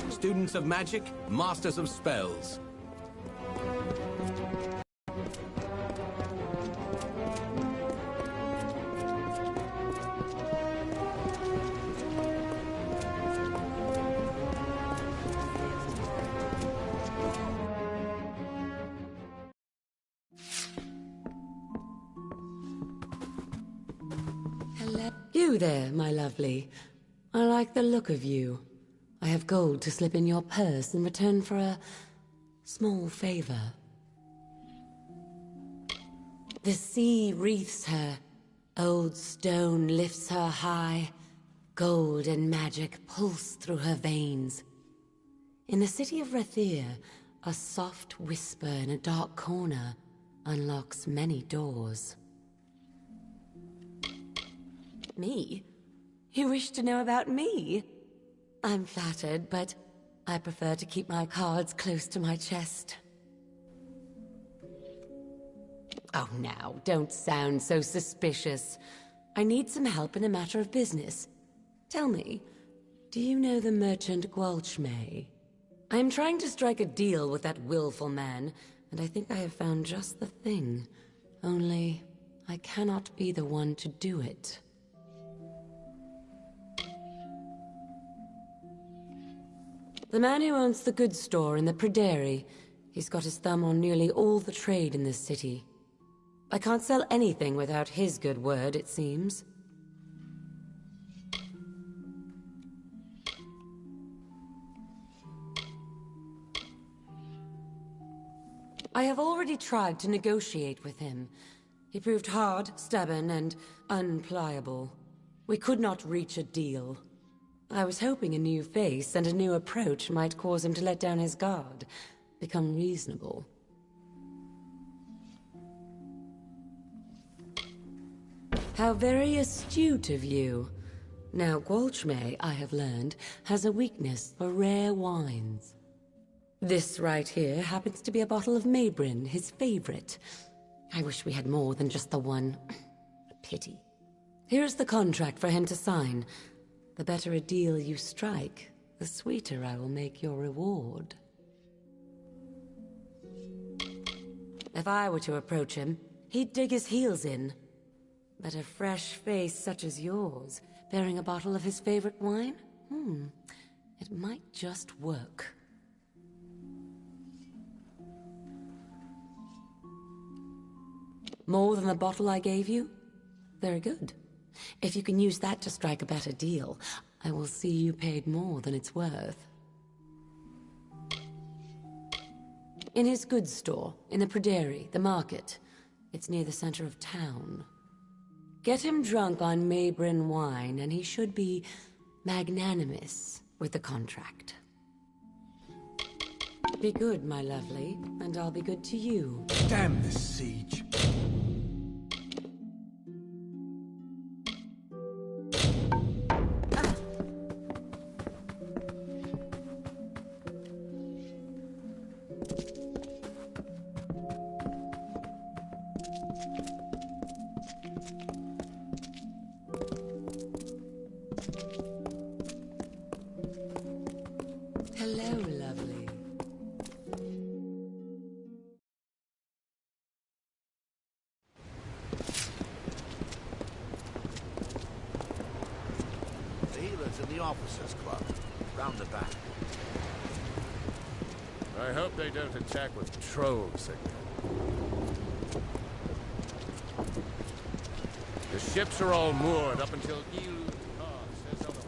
Students of magic, masters of spells. Hello. You there, my lovely. I like the look of you. I have gold to slip in your purse in return for a small favor. The sea wreathes her, old stone lifts her high, gold and magic pulse through her veins. In the city of Rathir, a soft whisper in a dark corner unlocks many doors. Me? You wish to know about me? I'm flattered, but I prefer to keep my cards close to my chest. Oh, now, don't sound so suspicious. I need some help in a matter of business. Tell me, do you know the merchant Gwalchmay? I am trying to strike a deal with that willful man, and I think I have found just the thing. Only, I cannot be the one to do it. The man who owns the goods store in the Pryderi. He's got his thumb on nearly all the trade in this city. I can't sell anything without his good word, it seems. I have already tried to negotiate with him. He proved hard, stubborn, and unpliable. We could not reach a deal. I was hoping a new face and a new approach might cause him to let down his guard, become reasonable. How very astute of you. Now, Gwalchmay, I have learned, has a weakness for rare wines. This right here happens to be a bottle of Maybrin, his favorite. I wish we had more than just the one. A pity. Here's the contract for him to sign. The better a deal you strike, the sweeter I will make your reward. If I were to approach him, he'd dig his heels in. But a fresh face such as yours, bearing a bottle of his favorite wine? It might just work. More than the bottle I gave you? Very good. If you can use that to strike a better deal, I will see you paid more than it's worth. In his goods store, in the Pryderi, the market. It's near the center of town. Get him drunk on Maybrin wine, and he should be magnanimous with the contract. Be good, my lovely, and I'll be good to you. Damn this siege. Hello, lovely. The healer's in the officers' club, round the back. I hope they don't attack with trolls again. The ships are all moored up until Ilu says otherwise.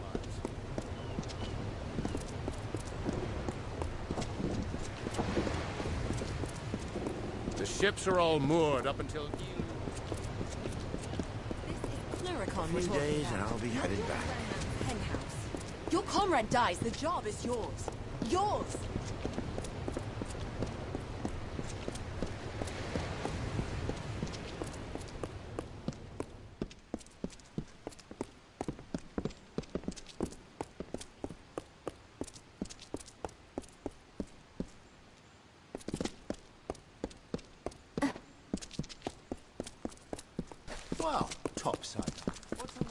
The ships are all moored up until Ilu. This is Cluricon. A few days and I'll be heading back. Your comrade dies, the job is yours. Yours! Well, topside. What's on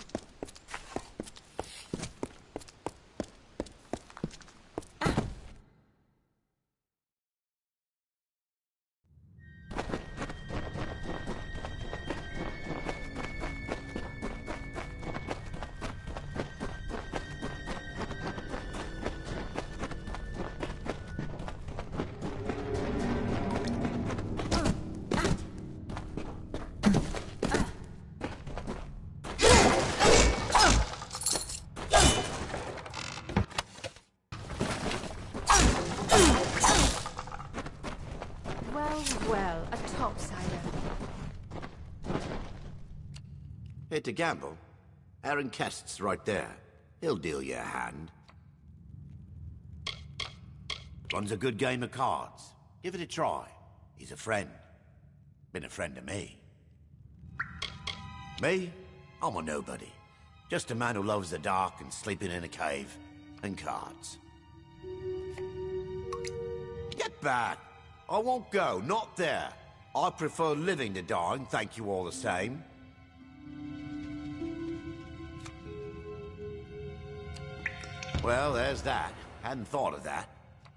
Well, a topsider. Here to gamble? Aaron Kest's right there. He'll deal you a hand. Runs a good game of cards. Give it a try. He's a friend. Been a friend to me. Me? I'm a nobody. Just a man who loves the dark and sleeping in a cave. And cards. Get back! I won't go, not there. I prefer living to dying, thank you all the same. Well, there's that. Hadn't thought of that.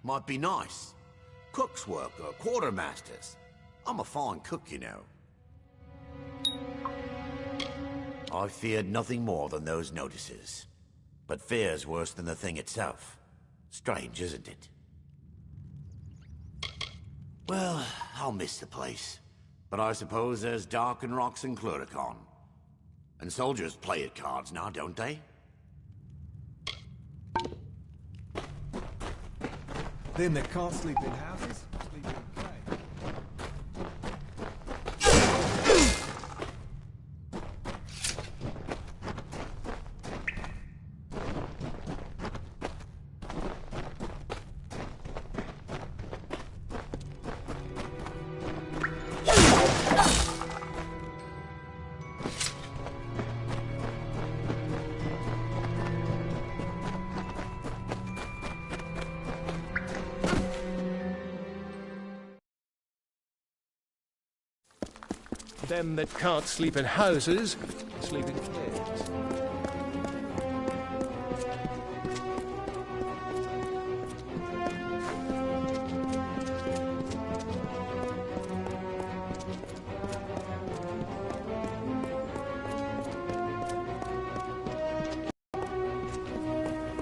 Might be nice. Cook's work or quartermaster's. I'm a fine cook, you know. I feared nothing more than those notices. But fear's worse than the thing itself. Strange, isn't it? Well, I'll miss the place. But I suppose there's dark and rocks in Cluricon. And soldiers play at cards now, don't they? Them that can't sleep in houses, sleep in caves. Them that can't sleep in houses, sleep in caves.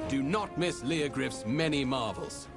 Do not miss Leogriff's many marvels.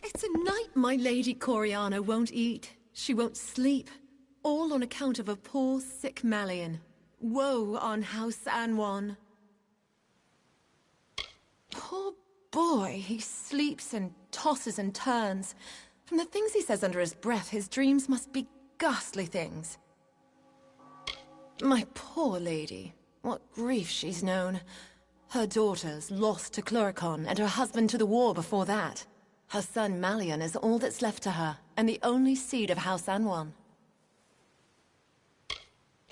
It's a night my Lady Coriana won't eat. She won't sleep. All on account of a poor, sick Malian. Woe on House Anwan. Poor boy, he sleeps and tosses and turns. From the things he says under his breath, his dreams must be ghastly things. My poor lady, what grief she's known. Her daughters lost to Cluricon, and her husband to the war before that. Her son Malian is all that's left to her, and the only seed of House Anwan.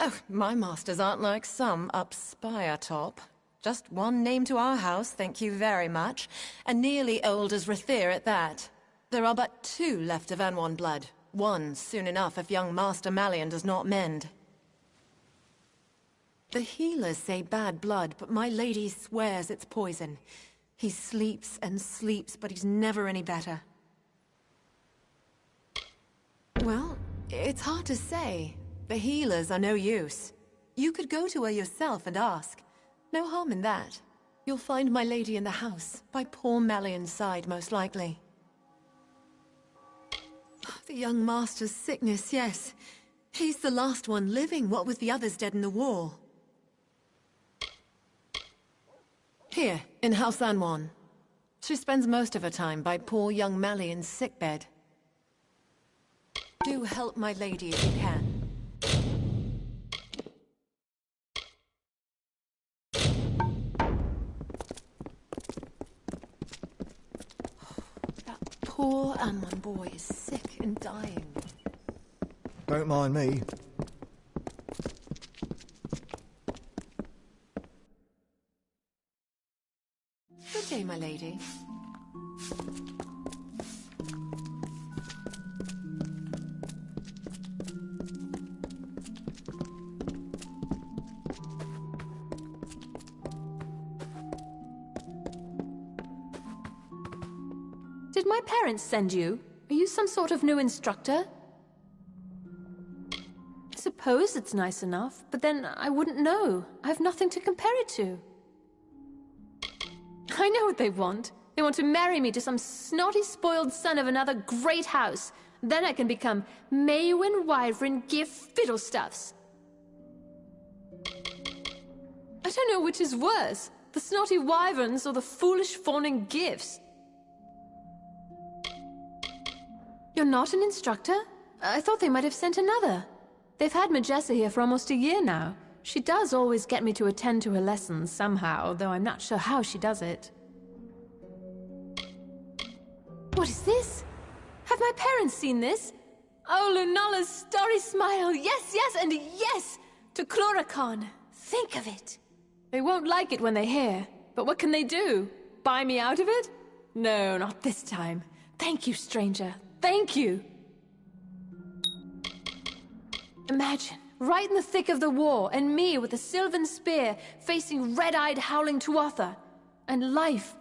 Oh, my masters aren't like some up Spire top. Just one name to our house, thank you very much, and nearly old as Rathir at that. There are but 2 left of Anwan blood. One soon enough if young Master Malian does not mend. The healers say bad blood, but my lady swears it's poison. He sleeps and sleeps, but he's never any better. Well, it's hard to say. The healers are no use. You could go to her yourself and ask. No harm in that. You'll find my lady in the house, by poor Melian's side, most likely. The young master's sickness, yes. He's the last one living, what with the others dead in the war. Here, in House Anwan. She spends most of her time by poor young Melian's sickbed. Do help my lady if you can. That poor Anwan boy is sick and dying. Don't mind me. Good day, my lady. Did my parents send you? Are you some sort of new instructor? I suppose it's nice enough, but then I wouldn't know. I have nothing to compare it to. I know what they want. They want to marry me to some snotty, spoiled son of another great house. Then I can become Maewyn Wyvern Giff Fiddlestuffs. I don't know which is worse, the snotty wyverns or the foolish fawning Giffs. You're not an instructor? I thought they might have sent another. They've had Majessa here for almost a year now. She does always get me to attend to her lessons somehow, though I'm not sure how she does it. What is this? Have my parents seen this? Oh, Lunala's starry smile! Yes, yes, and yes! To Chloricon! Think of it! They won't like it when they hear, but what can they do? Buy me out of it? No, not this time. Thank you, stranger. Thank you! Imagine, right in the thick of the war, and me with a sylvan spear, facing red-eyed howling Tuatha. And life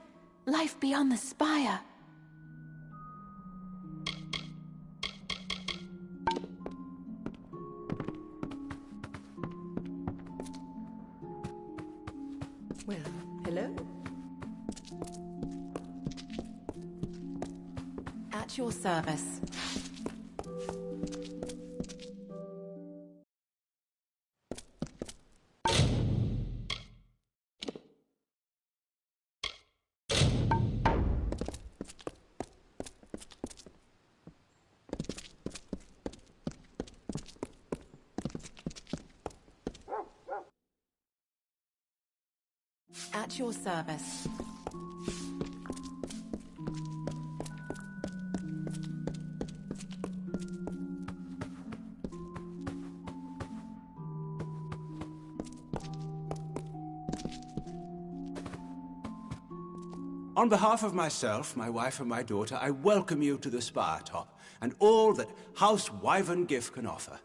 beyond the spire. Well, hello. At your service. At your service. On behalf of myself, my wife and my daughter, I welcome you to the spire top, and all that House Wyvern Giff can offer.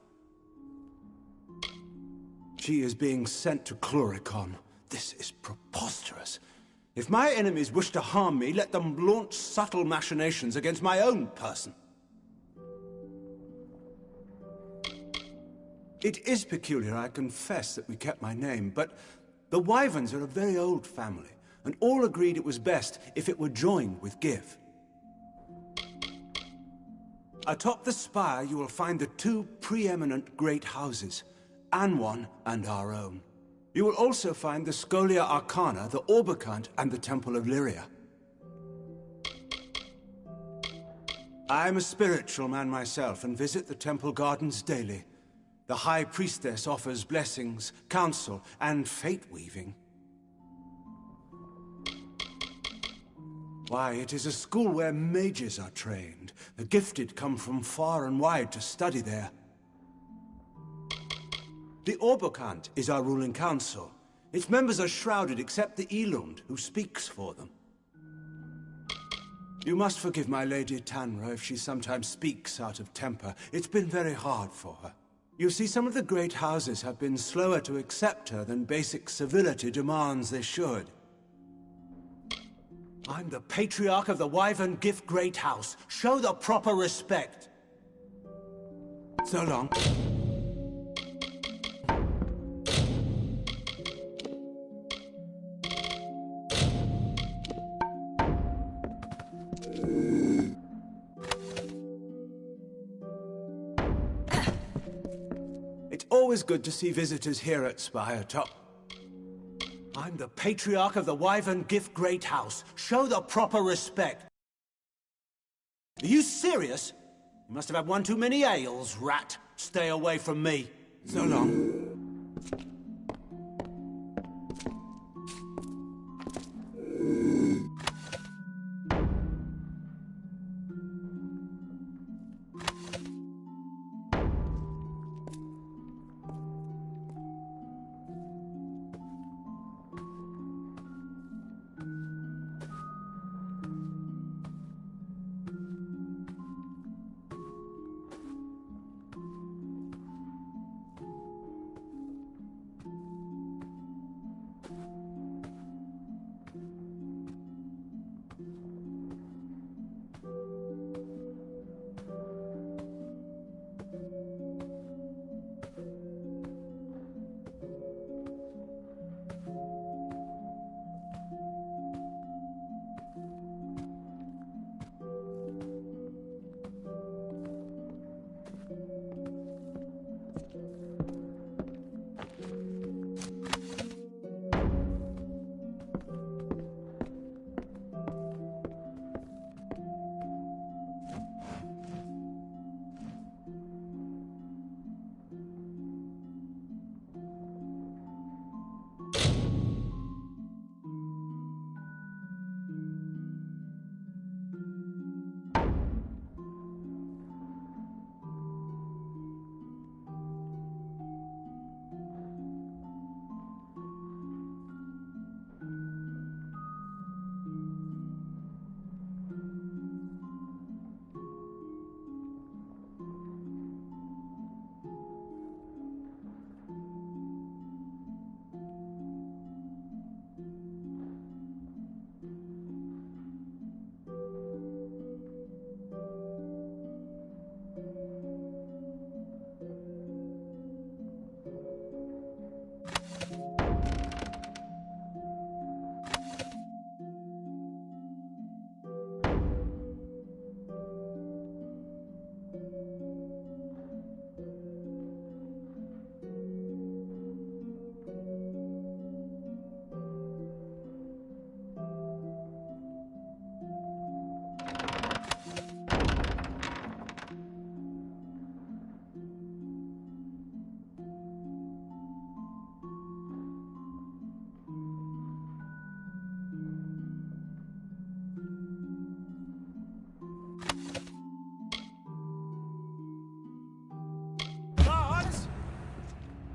She is being sent to Chloricon. This is preposterous. If my enemies wish to harm me, let them launch subtle machinations against my own person. It is peculiar, I confess, that we kept my name, but the Wyverns are a very old family, and all agreed it was best if it were joined with Giff. Atop the spire you will find the two preeminent great houses, Anwan and our own. You will also find the Scholia Arcana, the Orbicant, and the Temple of Lyria. I am a spiritual man myself and visit the temple gardens daily. The High Priestess offers blessings, counsel, and fate-weaving. Why, it is a school where mages are trained. The gifted come from far and wide to study there. The Orbicant is our ruling council. Its members are shrouded except the Elund, who speaks for them. You must forgive my Lady Tanra if she sometimes speaks out of temper. It's been very hard for her. You see, some of the great houses have been slower to accept her than basic civility demands they should. I'm the patriarch of the Wyvern Gift Great House. Show the proper respect. So long. It's always good to see visitors here at Spiretop. I'm the patriarch of the Wyvern Gift Great House. Show the proper respect. Are you serious? You must have had one too many ales, rat. Stay away from me. So long.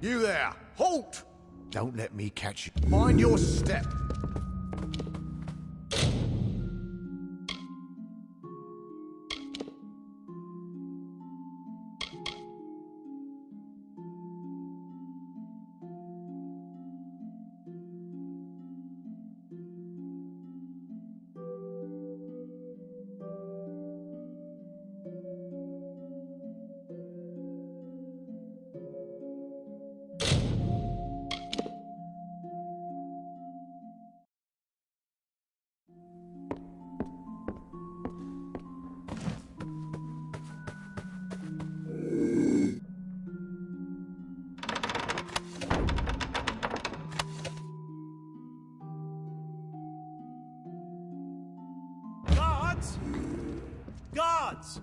You there! Halt! Don't let me catch you. Mind your step. Guards!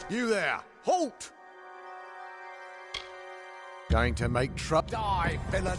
You there! Halt! Going to make trouble. Die, villain!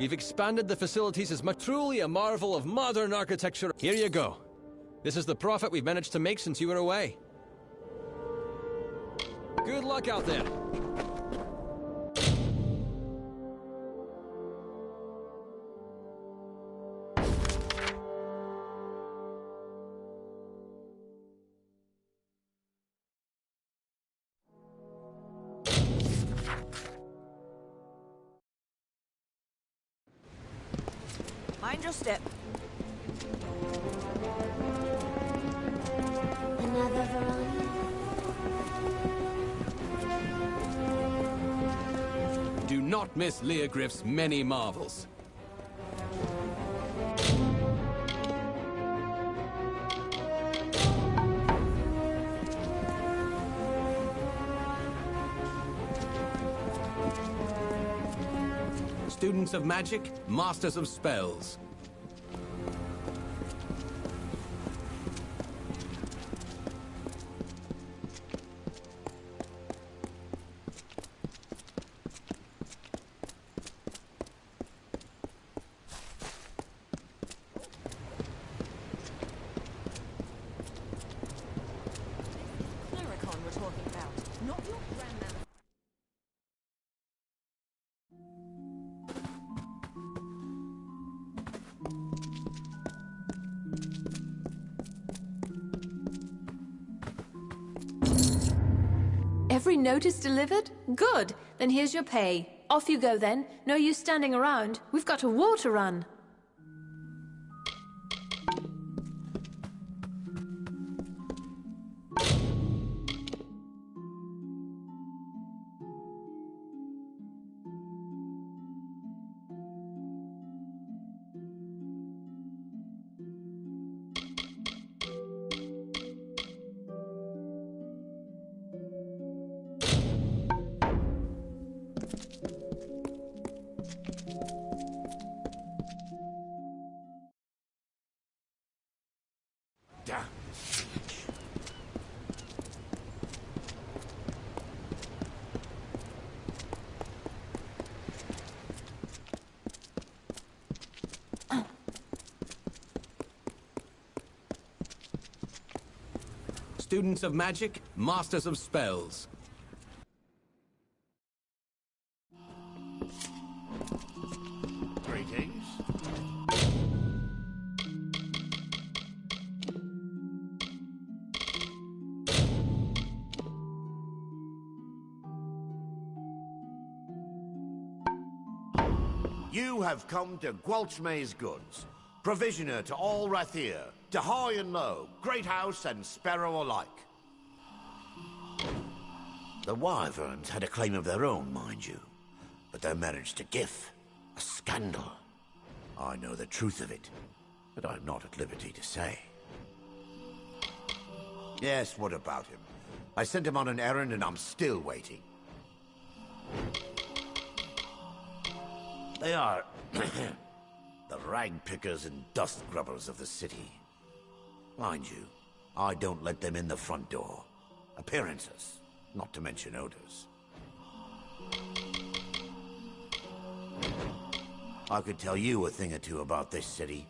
We've expanded the facilities as much. Truly a marvel of modern architecture. Here you go. This is the profit we've managed to make since you were away. Good luck out there. Mind your step. Another Verona? Do not miss Leogriff's many marvels. Students of magic, masters of spells. Cluricon we're talking about, not your grandmother. Every note is delivered? Good. Then here's your pay. Off you go then. No use standing around. We've got a war to run. Damn. Students of magic, masters of spells. Greetings. You have come to Gwalchmay's goods, provisioner to all Rathir, to high and low, great house and sparrow alike. The Wyverns had a claim of their own, mind you, but their marriage to Gif, a scandal. I know the truth of it, but I'm not at liberty to say. Yes, what about him? I sent him on an errand and I'm still waiting. They are the rag pickers and dust grubbers of the city. Mind you, I don't let them in the front door. Appearances, not to mention odors. I could tell you a thing or two about this city.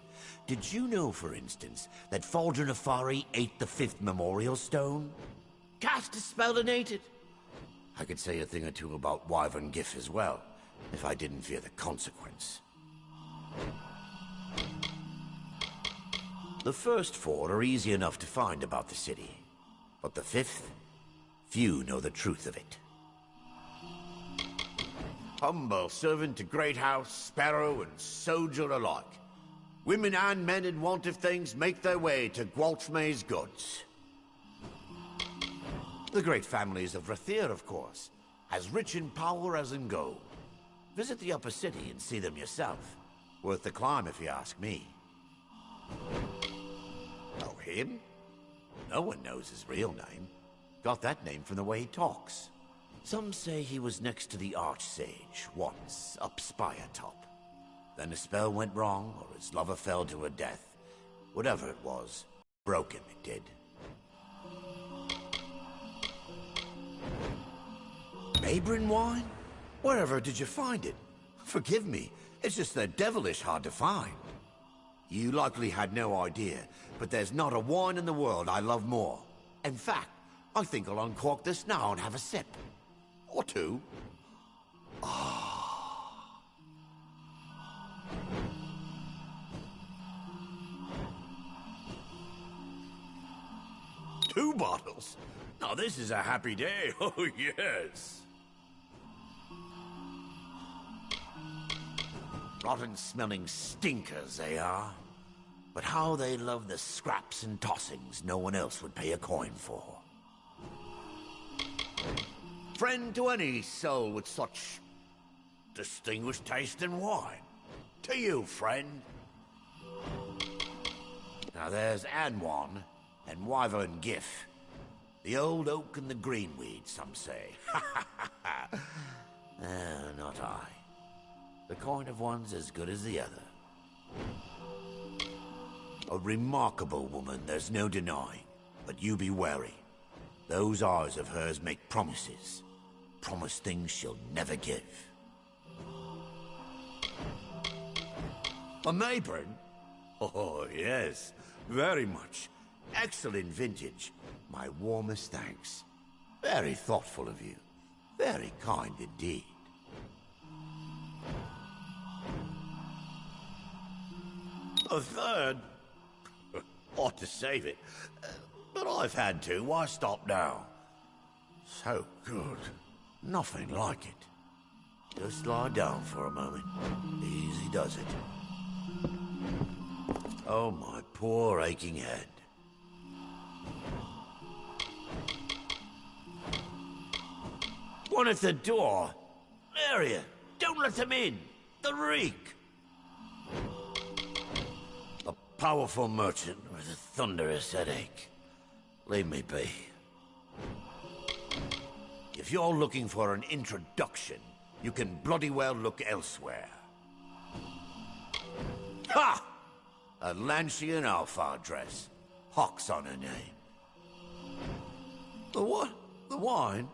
Did you know, for instance, that Faldrin Afari ate the 5th memorial stone? Cast a spell and ate it. I could say a thing or two about Wyvern Gif as well, if I didn't fear the consequence. The first 4 are easy enough to find about the city, but the 5th, few know the truth of it. Humble servant to great house, sparrow and soldier alike. Women and men in want of things make their way to Gwalchmay's goods. The great families of Rathir, of course, as rich in power as in gold. Visit the upper city and see them yourself. Worth the climb if you ask me. Oh, him? No one knows his real name. Got that name from the way he talks. Some say he was next to the Archsage once, up Spire Top. Then a spell went wrong, or his lover fell to her death. Whatever it was, broke him, it did. Mabrin wine? Wherever did you find it? Forgive me, it's just they're devilish hard to find. You likely had no idea, but there's not a wine in the world I love more. In fact, I think I'll uncork this now and have a sip. Or two. Ah. 2 bottles? Now this is a happy day, oh yes. Rotten-smelling stinkers, they are. But how they love the scraps and tossings no one else would pay a coin for. Friend to any soul with such distinguished taste in wine. To you, friend. Now there's Anwan and Wyvern Gif. The old oak and the greenweed, some say. Not I. The coin of one's as good as the other. A remarkable woman, there's no denying. But you be wary. Those eyes of hers make promises. Promise things she'll never give. A Mayburn? Oh, yes. Very much. Excellent vintage. My warmest thanks. Very thoughtful of you. Very kind indeed. A third? Ought to save it. But I've had to. Why stop now? So good. Nothing like it. Just lie down for a moment. Easy does it. Oh, my poor aching head. One at the door. Area. Don't let them in. The reek. A powerful merchant with a thunderous headache. Leave me be. If you're looking for an introduction, you can bloody well look elsewhere. Ha! A Lancian Alpha dress. Hawks on her name. The what? The wine?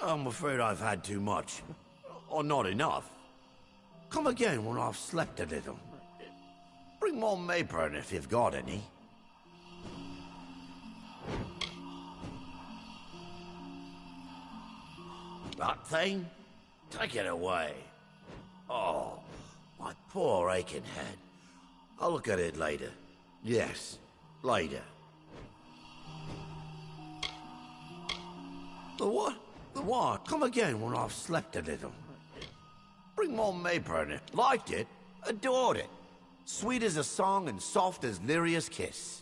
I'm afraid I've had too much. Or not enough. Come again when I've slept a little. Bring more Mayburn if you've got any. That thing? Take it away. Oh, my poor aching head. I'll look at it later. Yes, later. The what? The what? Come again when I've slept a little. Bring more Mayburn. Liked it. Adored it. Sweet as a song and soft as Lyria's kiss.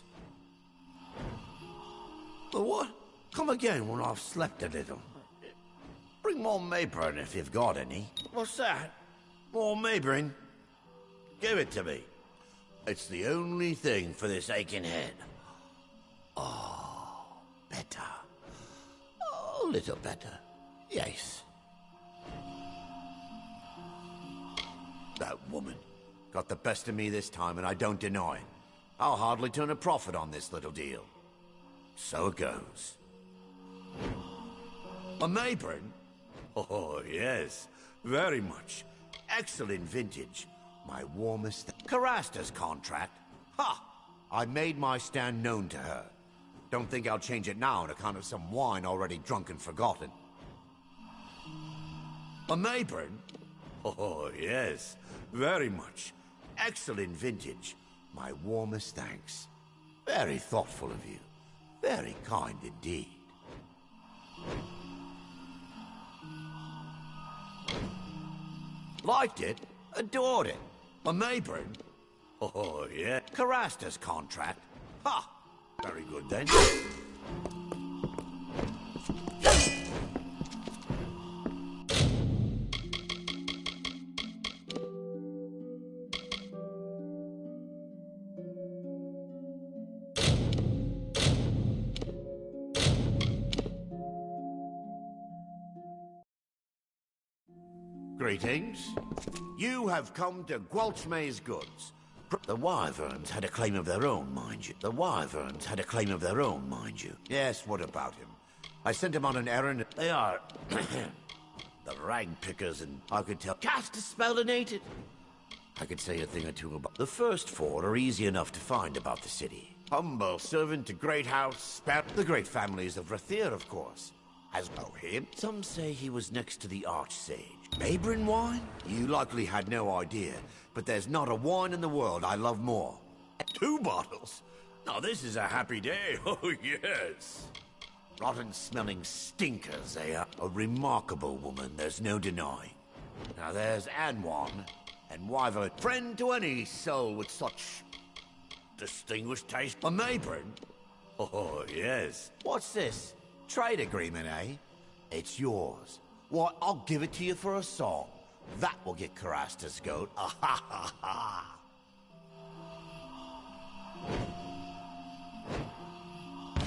The what? Come again when I've slept a little. Bring more Mayburn if you've got any. What's that? More Mayburn? Give it to me. It's the only thing for this aching head. Oh, better. A little better. Yes. That woman got the best of me this time, and I don't deny it. I'll hardly turn a profit on this little deal. So it goes. A Mayburn? Oh, yes. Very much. Excellent vintage. My warmest... Carasta's contract? Ha! I made my stand known to her. Don't think I'll change it now on account of some wine already drunk and forgotten. A Mayburn? Oh, yes. Very much. Excellent vintage. My warmest thanks. Very thoughtful of you. Very kind indeed. Liked it. Adored it. A Mayburn? Oh, yeah. Carasta's contract? Ha! Very good, then. Greetings. You have come to Gwalchmay's goods. The Wyverns had a claim of their own, mind you. The Wyverns had a claim of their own, mind you. Yes, what about him? I sent him on an errand. They are... the rag pickers, and I could tell... Cast a spell and ate it. I could say a thing or two about... The first four are easy enough to find about the city. Humble servant to great house, the great families of Rathir, of course. As know him, some say he was next to the Archsage. Mayburn wine? You likely had no idea, but there's not a wine in the world I love more. 2 bottles? Now this is a happy day, oh yes. Rotten-smelling stinkers, they are. A remarkable woman, there's no denying. Now there's Anwan And why a friend to any soul with such distinguished taste for neighboring? Oh, yes. What's this? Trade agreement, eh? It's yours. Why, I'll give it to you for a song. That will get Carasta's goat. Ah ha ha ha!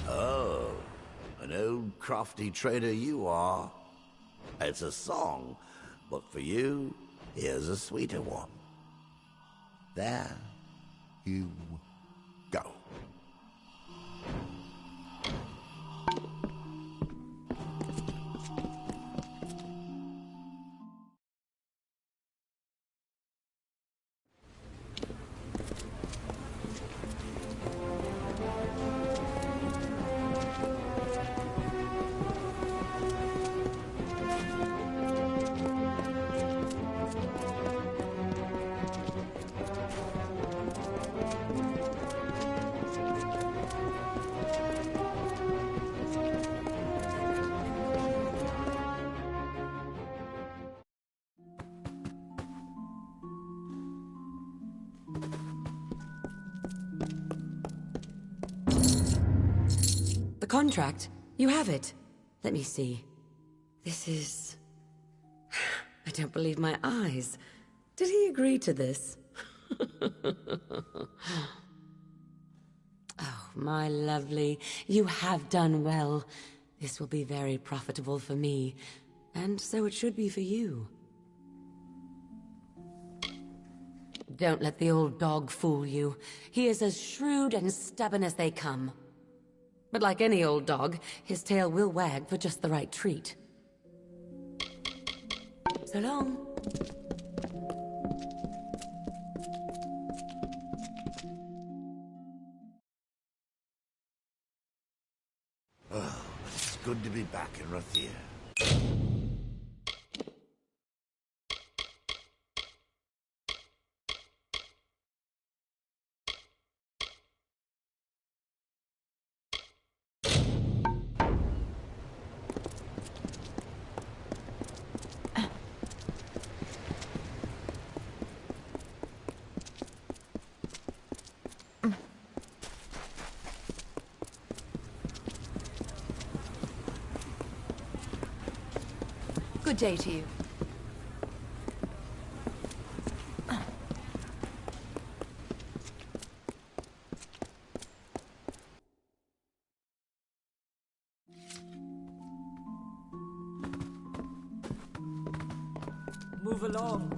Oh, an old crafty trader you are. It's a song, but for you, here's a sweeter one. There you go. The contract? You have it. Let me see. This is... I don't believe my eyes. Did he agree to this? Oh, my lovely. You have done well. This will be very profitable for me. And so it should be for you. Don't let the old dog fool you. He is as shrewd and stubborn as they come. But like any old dog, his tail will wag for just the right treat. So long. Oh, it's good to be back in Rathir. Good day to you. Move along.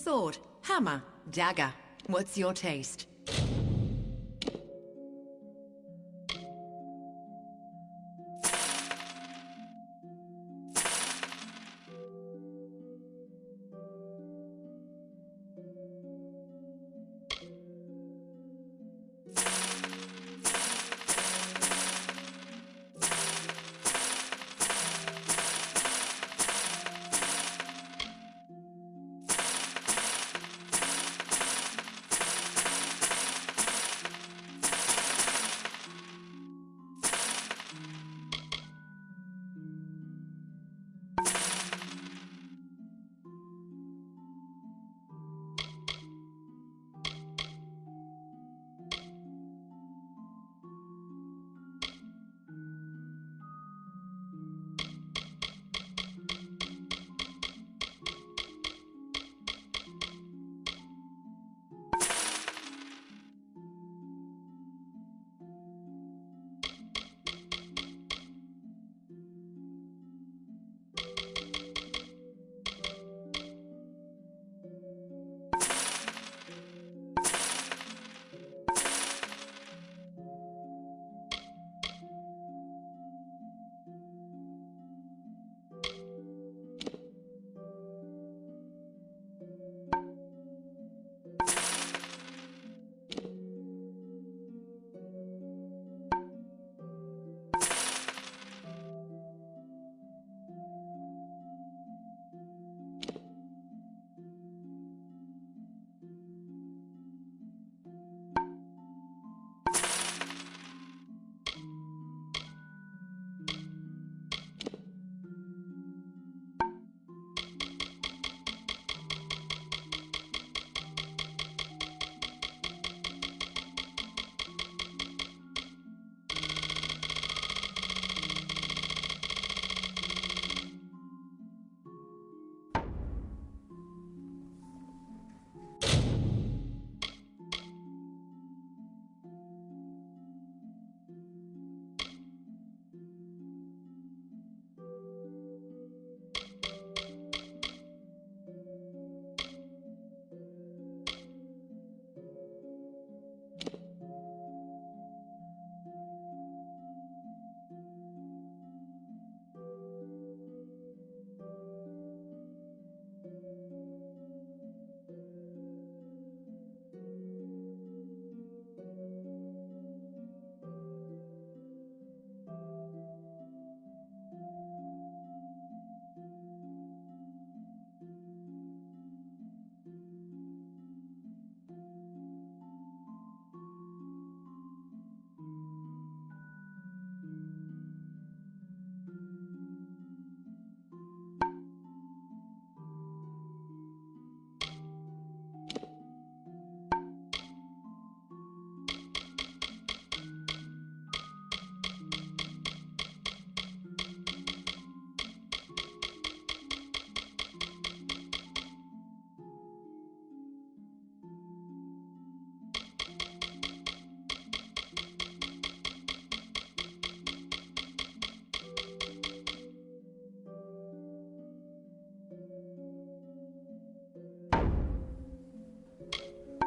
Sword, hammer, dagger. What's your taste?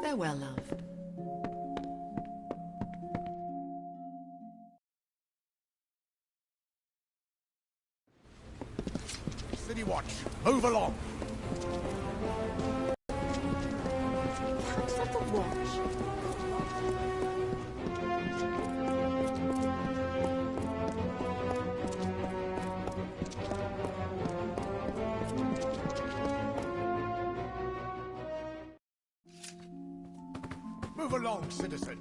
Farewell, love. City Watch, move along. Is that the watch? Move along, citizen.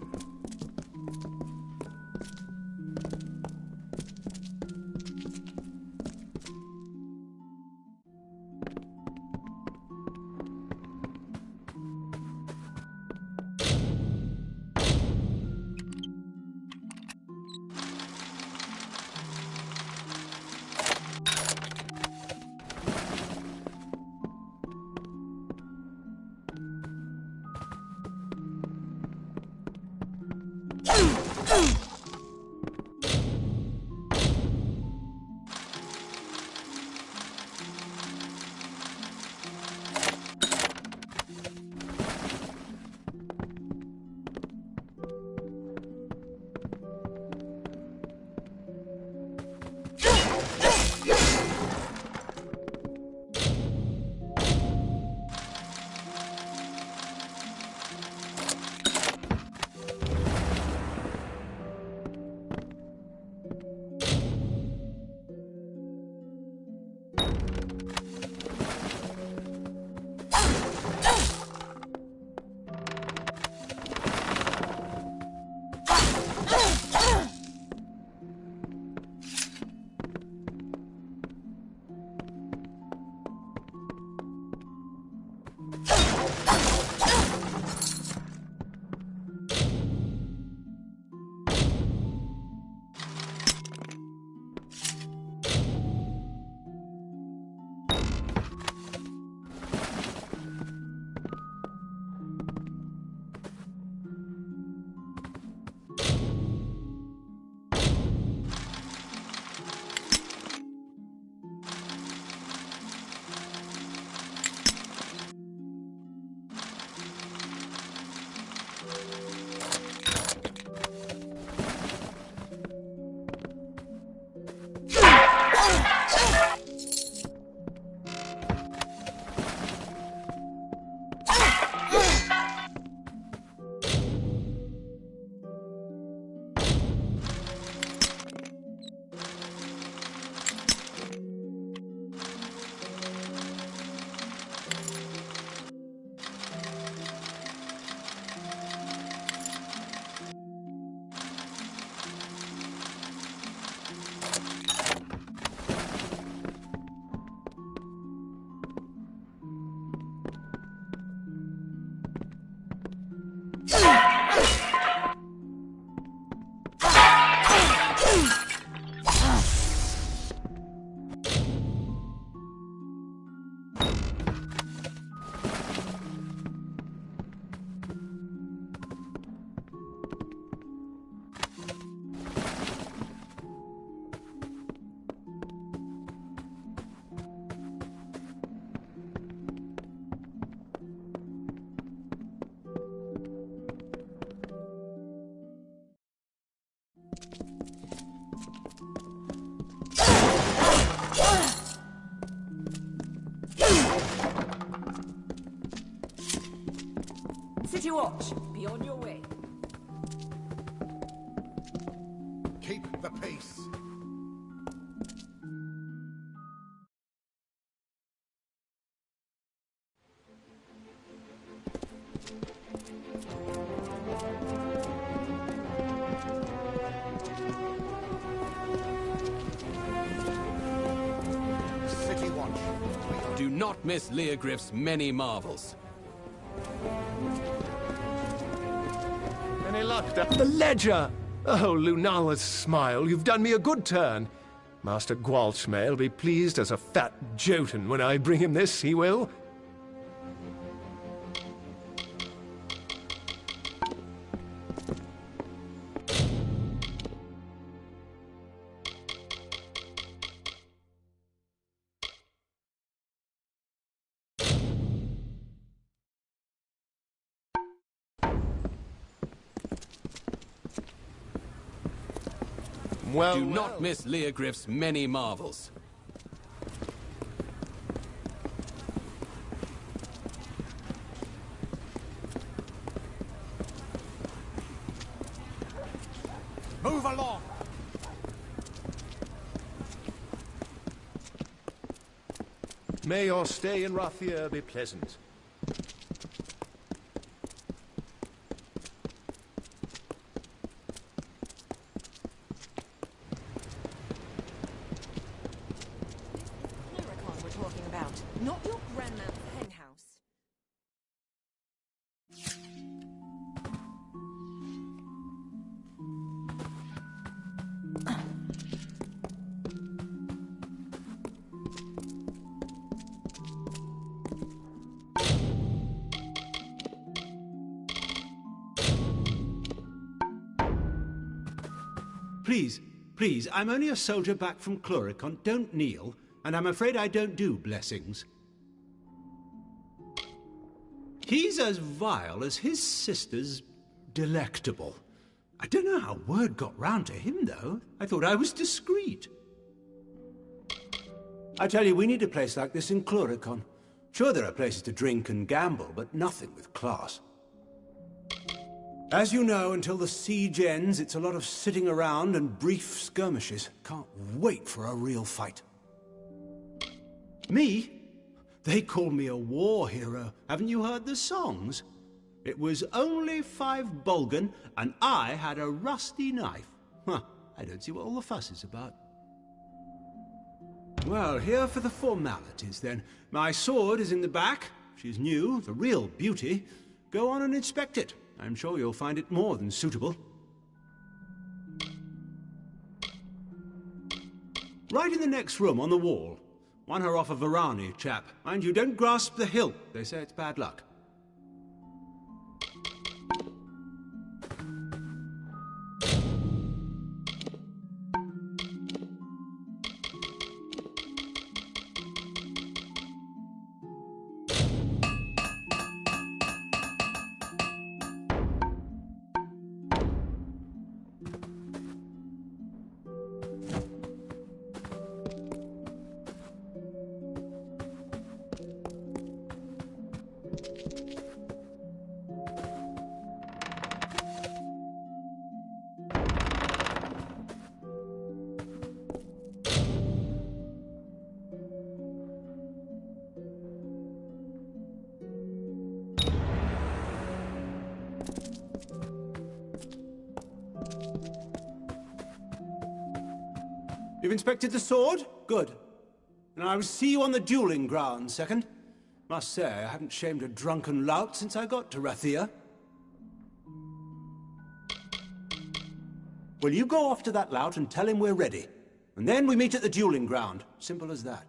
City Watch, be on your way. Keep the peace. City Watch. Do not miss Leogryph's many marvels. Any luck, The ledger! Oh, Lunala's smile, you've done me a good turn. Master Gwalchmay'll be pleased as a fat Jotun when I bring him this, he will. Do not miss Leogryph's many marvels. Move along! May your stay in Rathir be pleasant. Cluricon we're talking about, not your grandma's hen house. Please, please, I'm only a soldier back from Cluricon. Don't kneel, and I'm afraid I don't do blessings. He's as vile as his sister's delectable. I don't know how word got round to him, though. I thought I was discreet. I tell you, we need a place like this in Cluricon. Sure, there are places to drink and gamble, but nothing with class. As you know, until the siege ends, it's a lot of sitting around and brief skirmishes. Can't wait for a real fight. Me? They call me a war hero. Haven't you heard the songs? It was only 5 Bulgan, and I had a rusty knife. Huh, I don't see what all the fuss is about. Well, here for the formalities, then. My sword is in the back. She's new, the real beauty. Go on and inspect it. I'm sure you'll find it more than suitable. Right in the next room on the wall. Won her off a Varani chap. Mind you, don't grasp the hilt. They say it's bad luck. You've inspected the sword? Good. And I will see you on the dueling ground, second. Must say, I haven't shamed a drunken lout since I got to Rathir. Well, you go off to that lout and tell him we're ready. And then we meet at the dueling ground. Simple as that.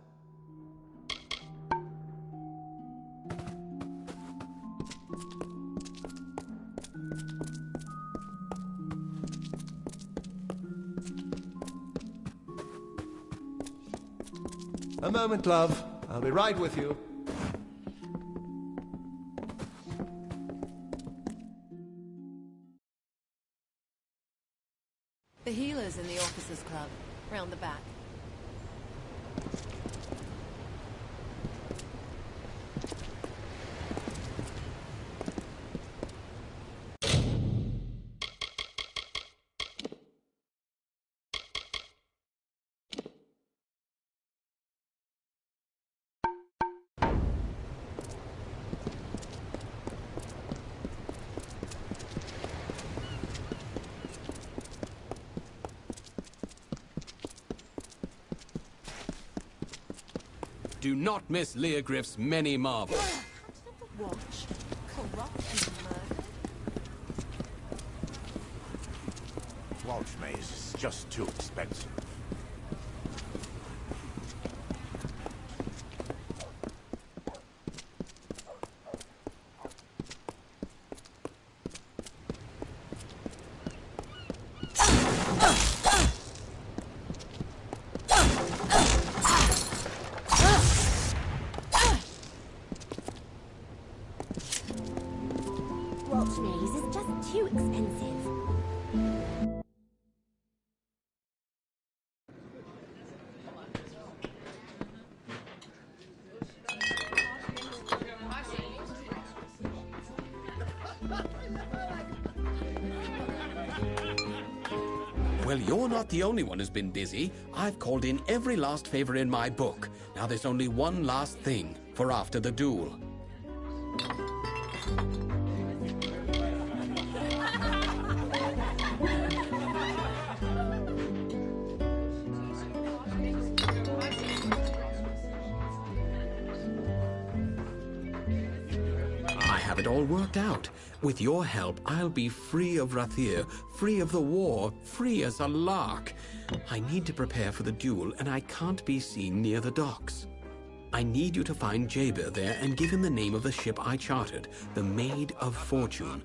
A moment, love. I'll be right with you. The healer's in the officers' club, round the back. Do not miss Leogriff's many marvels. The watch, corrupt and murdered. Walchmaze is just too expensive. Walchmaze is just too expensive. Well, you're not the only one who's been busy. I've called in every last favor in my book. Now there's only one last thing for after the duel. I have it all worked out. With your help, I'll be free of Rathir, free of the war, free as a lark. I need to prepare for the duel, and I can't be seen near the docks. I need you to find Jaber there and give him the name of the ship I chartered, the Maid of Fortune.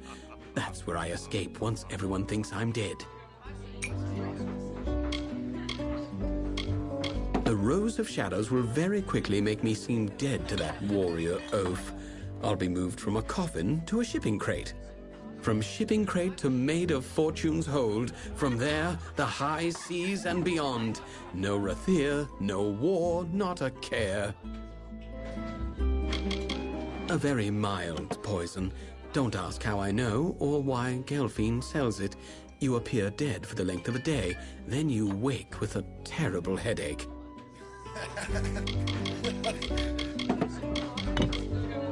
That's where I escape once everyone thinks I'm dead. The Rose of Shadows will very quickly make me seem dead to that warrior oaf. I'll be moved from a coffin to a shipping crate. From shipping crate to Maid of Fortune's hold. From there, the high seas and beyond. No Rathir, no war, not a care. A very mild poison. Don't ask how I know or why Gelfine sells it. You appear dead for the length of a day. Then you wake with a terrible headache.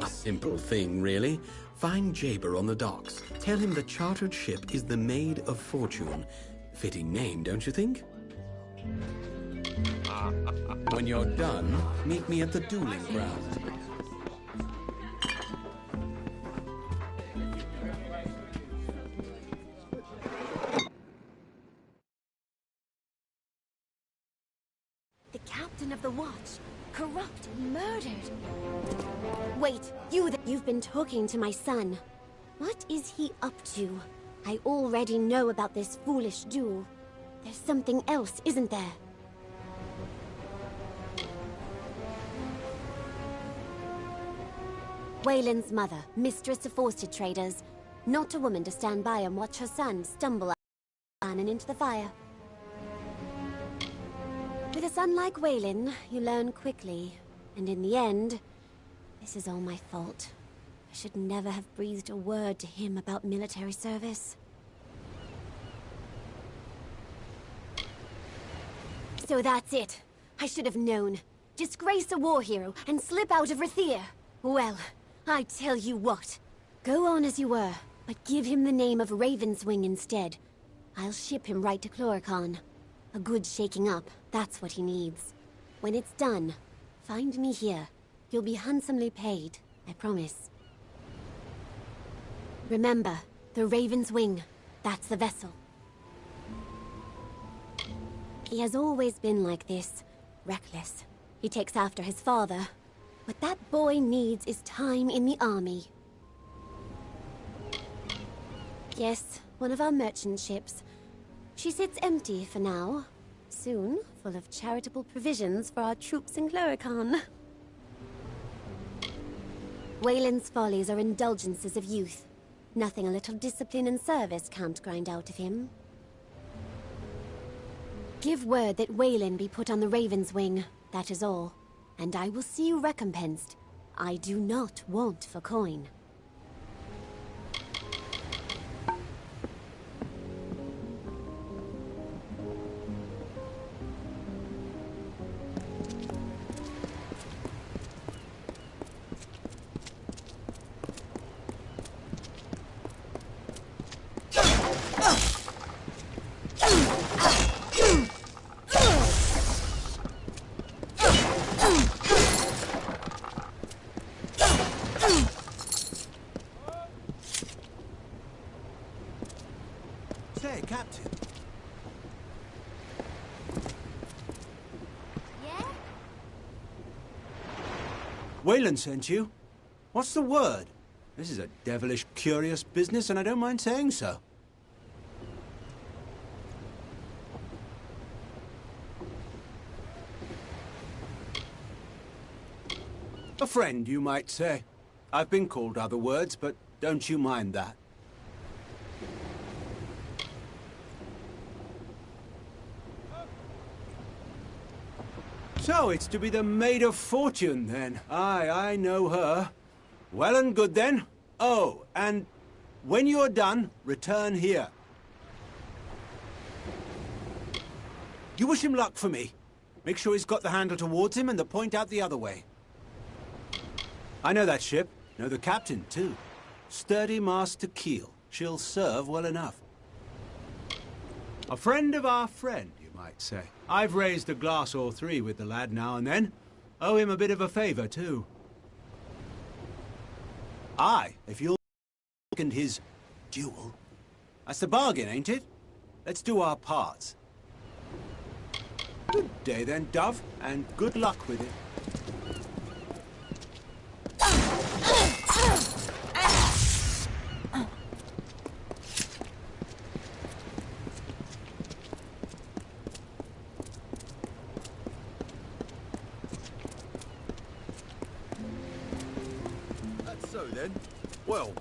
A simple thing, really. Find Jaber on the docks. Tell him the chartered ship is the Maid of Fortune. Fitting name, don't you think? When you're done, meet me at the dueling ground. The captain of the watch, corrupt and murdered. Wait, you've been talking to my son. What is he up to? I already know about this foolish duel. There's something else, isn't there? Wayland's mother, mistress of Forsted traders. Not a woman to stand by and watch her son stumble and into the fire. With a son like Wayland, you learn quickly. And in the end, this is all my fault. I should never have breathed a word to him about military service. So that's it. I should have known. Disgrace a war hero and slip out of Rathir. Well, I tell you what. Go on as you were, but give him the name of Ravenswing instead. I'll ship him right to Chloricon. A good shaking up, that's what he needs. When it's done, find me here. You'll be handsomely paid, I promise. Remember, the Raven's Wing, that's the vessel. He has always been like this, reckless. He takes after his father. What that boy needs is time in the army. Yes, one of our merchant ships. She sits empty for now. Soon, full of charitable provisions for our troops in Chloricon. Wayland's follies are indulgences of youth. Nothing a little discipline and service can't grind out of him. Give word that Wayland be put on the Raven's Wing, that is all. And I will see you recompensed. I do not want for coin. Wayland sent you? What's the word? This is a devilish curious business, and I don't mind saying so. A friend, you might say. I've been called other words, but don't you mind that. So, it's to be the Maid of Fortune, then. Aye, I know her. Well and good, then. Oh, and when you're done, return here. You wish him luck for me. Make sure he's got the handle towards him and the point out the other way. I know that ship. Know the captain, too. Sturdy Master Keel. She'll serve well enough. A friend of our friend, you might say. I've raised a glass or three with the lad now and then. Owe him a bit of a favor, too. Aye, if you'll and his duel. That's the bargain, ain't it? Let's do our parts. Good day then, Dove, and good luck with it. That's so then. Well,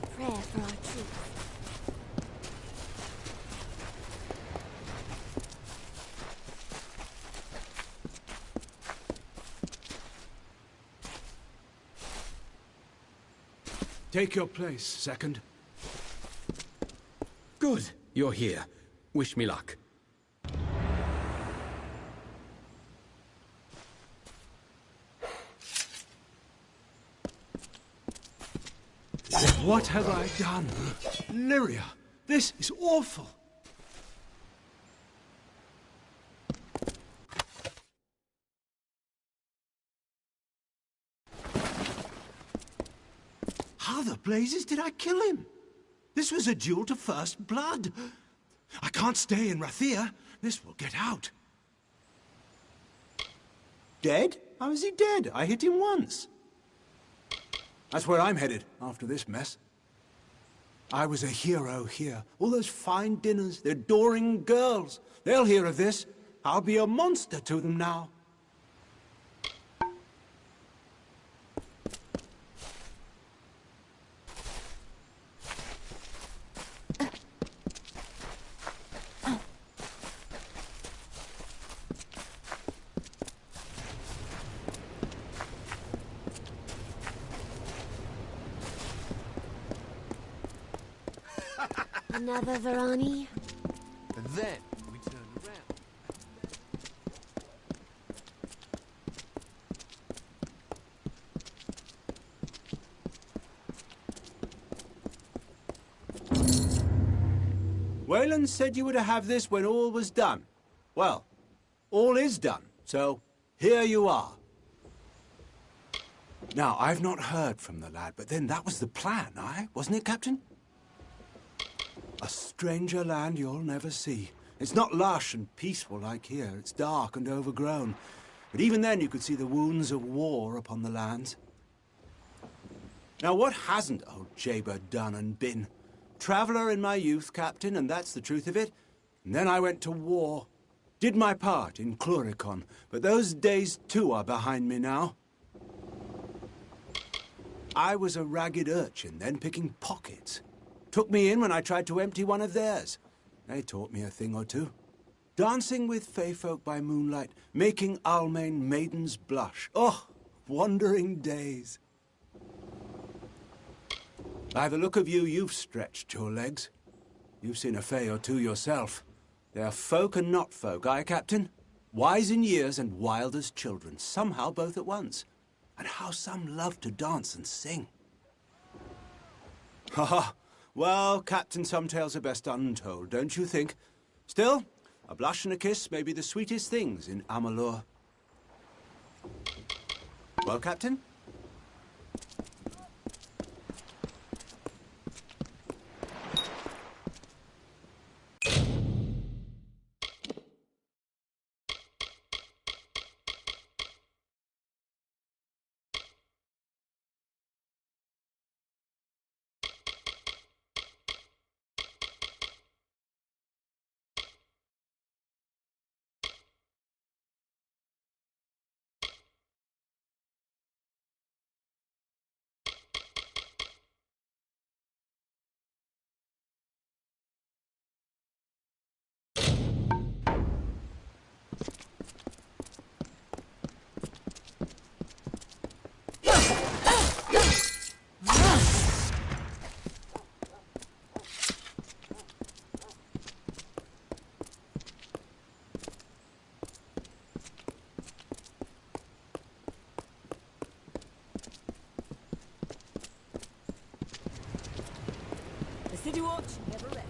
A prayer for our troops. Take your place, second. Good. You're here. Wish me luck. What have I done? Lyria, this is awful. How the blazes did I kill him? This was a duel to first blood. I can't stay in Rathir. This will get out. Dead? How is he dead? I hit him once. That's where I'm headed, after this mess. I was a hero here. All those fine dinners, the adoring girls. They'll hear of this. I'll be a monster to them now. Another Varani? and then we turn around. Wayland said you were to have this when all was done. Well, all is done, so here you are. Now, I've not heard from the lad, but then that was the plan, aye? Wasn't it, Captain? A stranger land you'll never see. It's not lush and peaceful like here. It's dark and overgrown. But even then you could see the wounds of war upon the lands. Now, what hasn't old Jaber done and been? Traveller in my youth, Captain, and that's the truth of it. And then I went to war. Did my part in Cluricon, but those days too are behind me now. I was a ragged urchin then, picking pockets. Took me in when I tried to empty one of theirs. They taught me a thing or two. Dancing with fey folk by moonlight, making Almain maidens blush. Oh, wandering days. By the look of you, you've stretched your legs. You've seen a fey or two yourself. They're folk and not folk, aye, Captain? Wise in years and wild as children, somehow both at once. And how some love to dance and sing. Ha ha! Well, Captain, some tales are best untold, don't you think? Still, a blush and a kiss may be the sweetest things in Amalur. Well, Captain? march, never rest.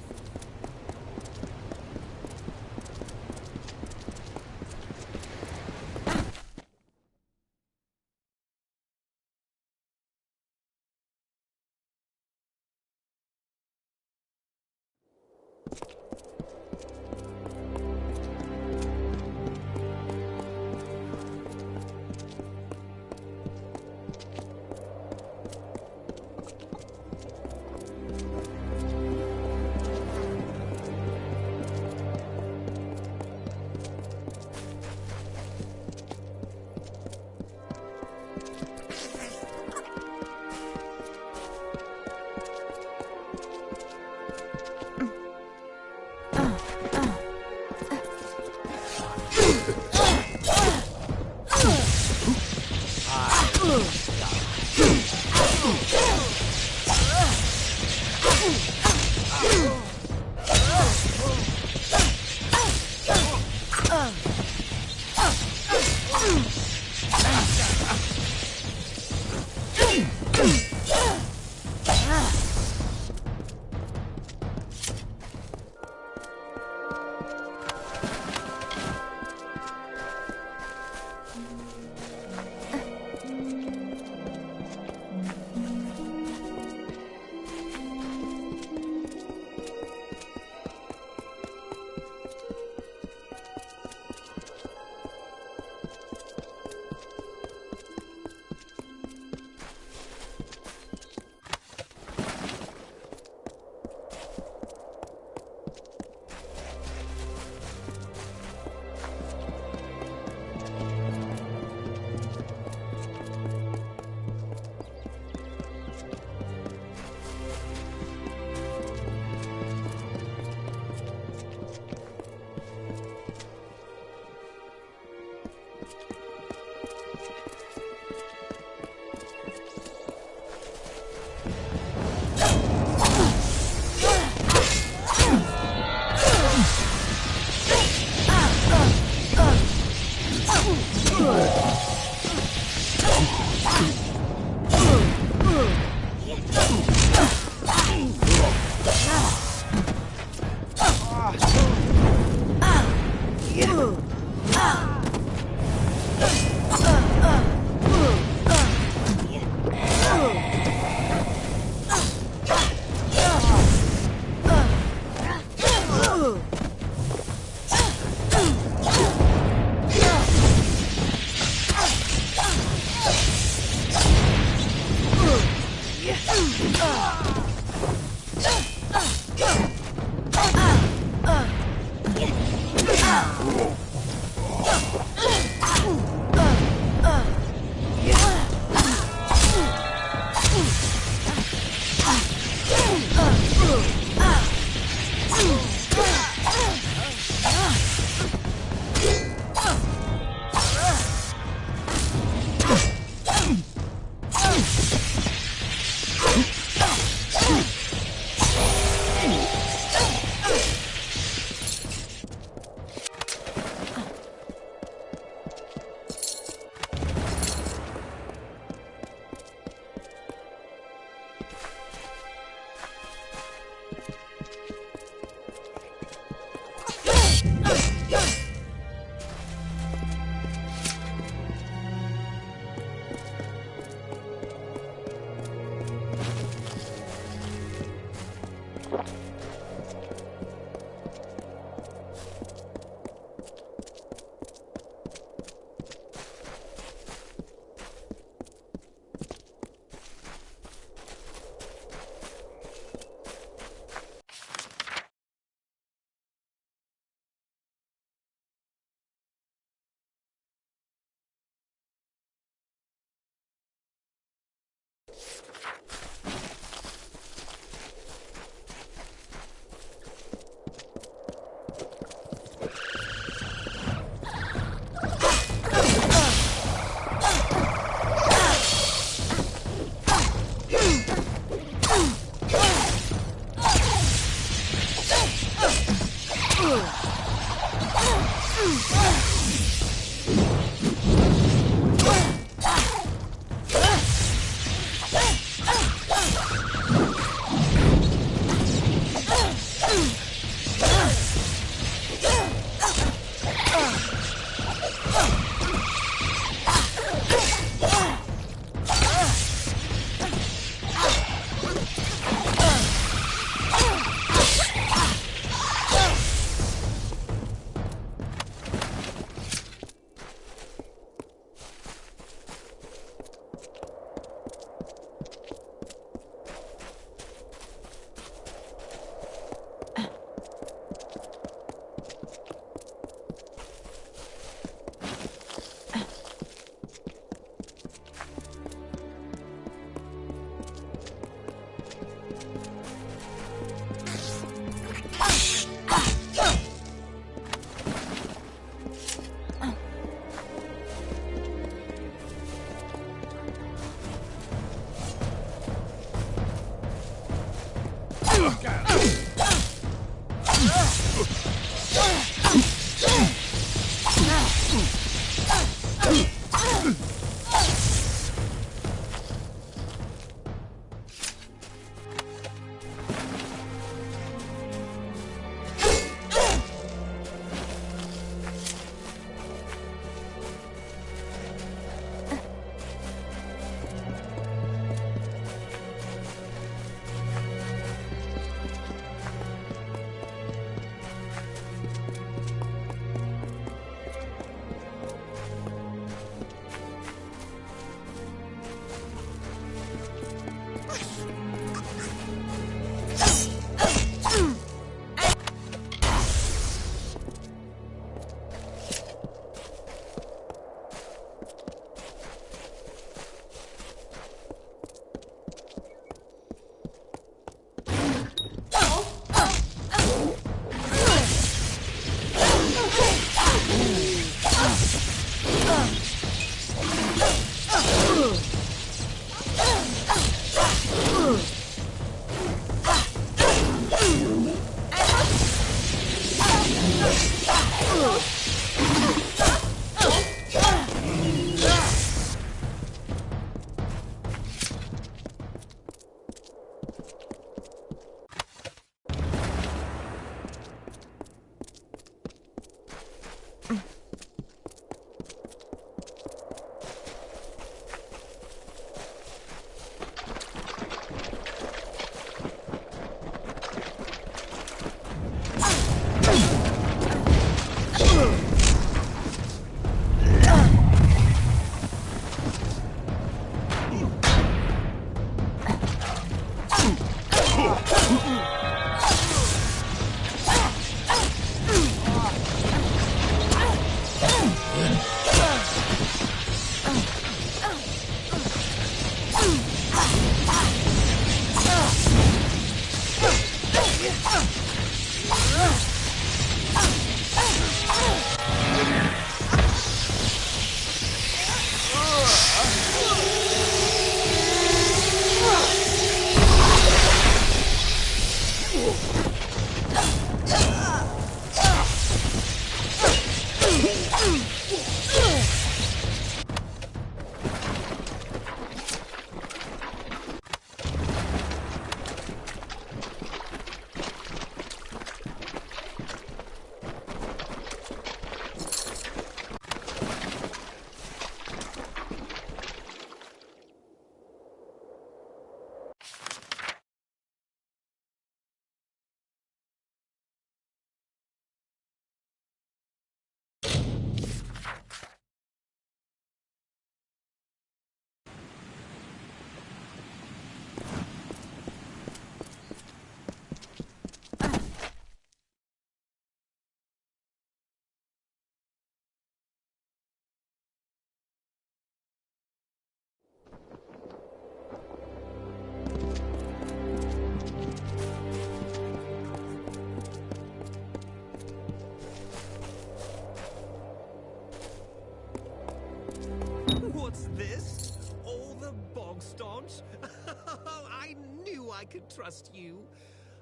I can trust you.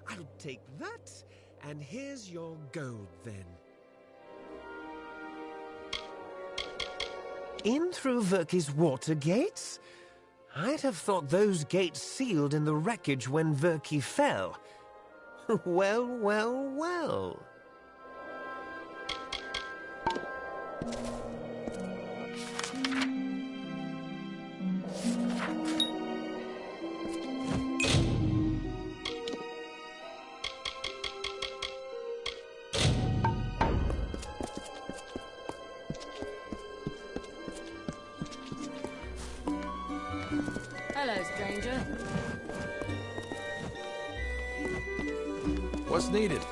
I'll take that, and here's your gold then. In through Verki's water gates? I'd have thought those gates sealed in the wreckage when Verki fell. Well, well, well. Hello, stranger. What's needed?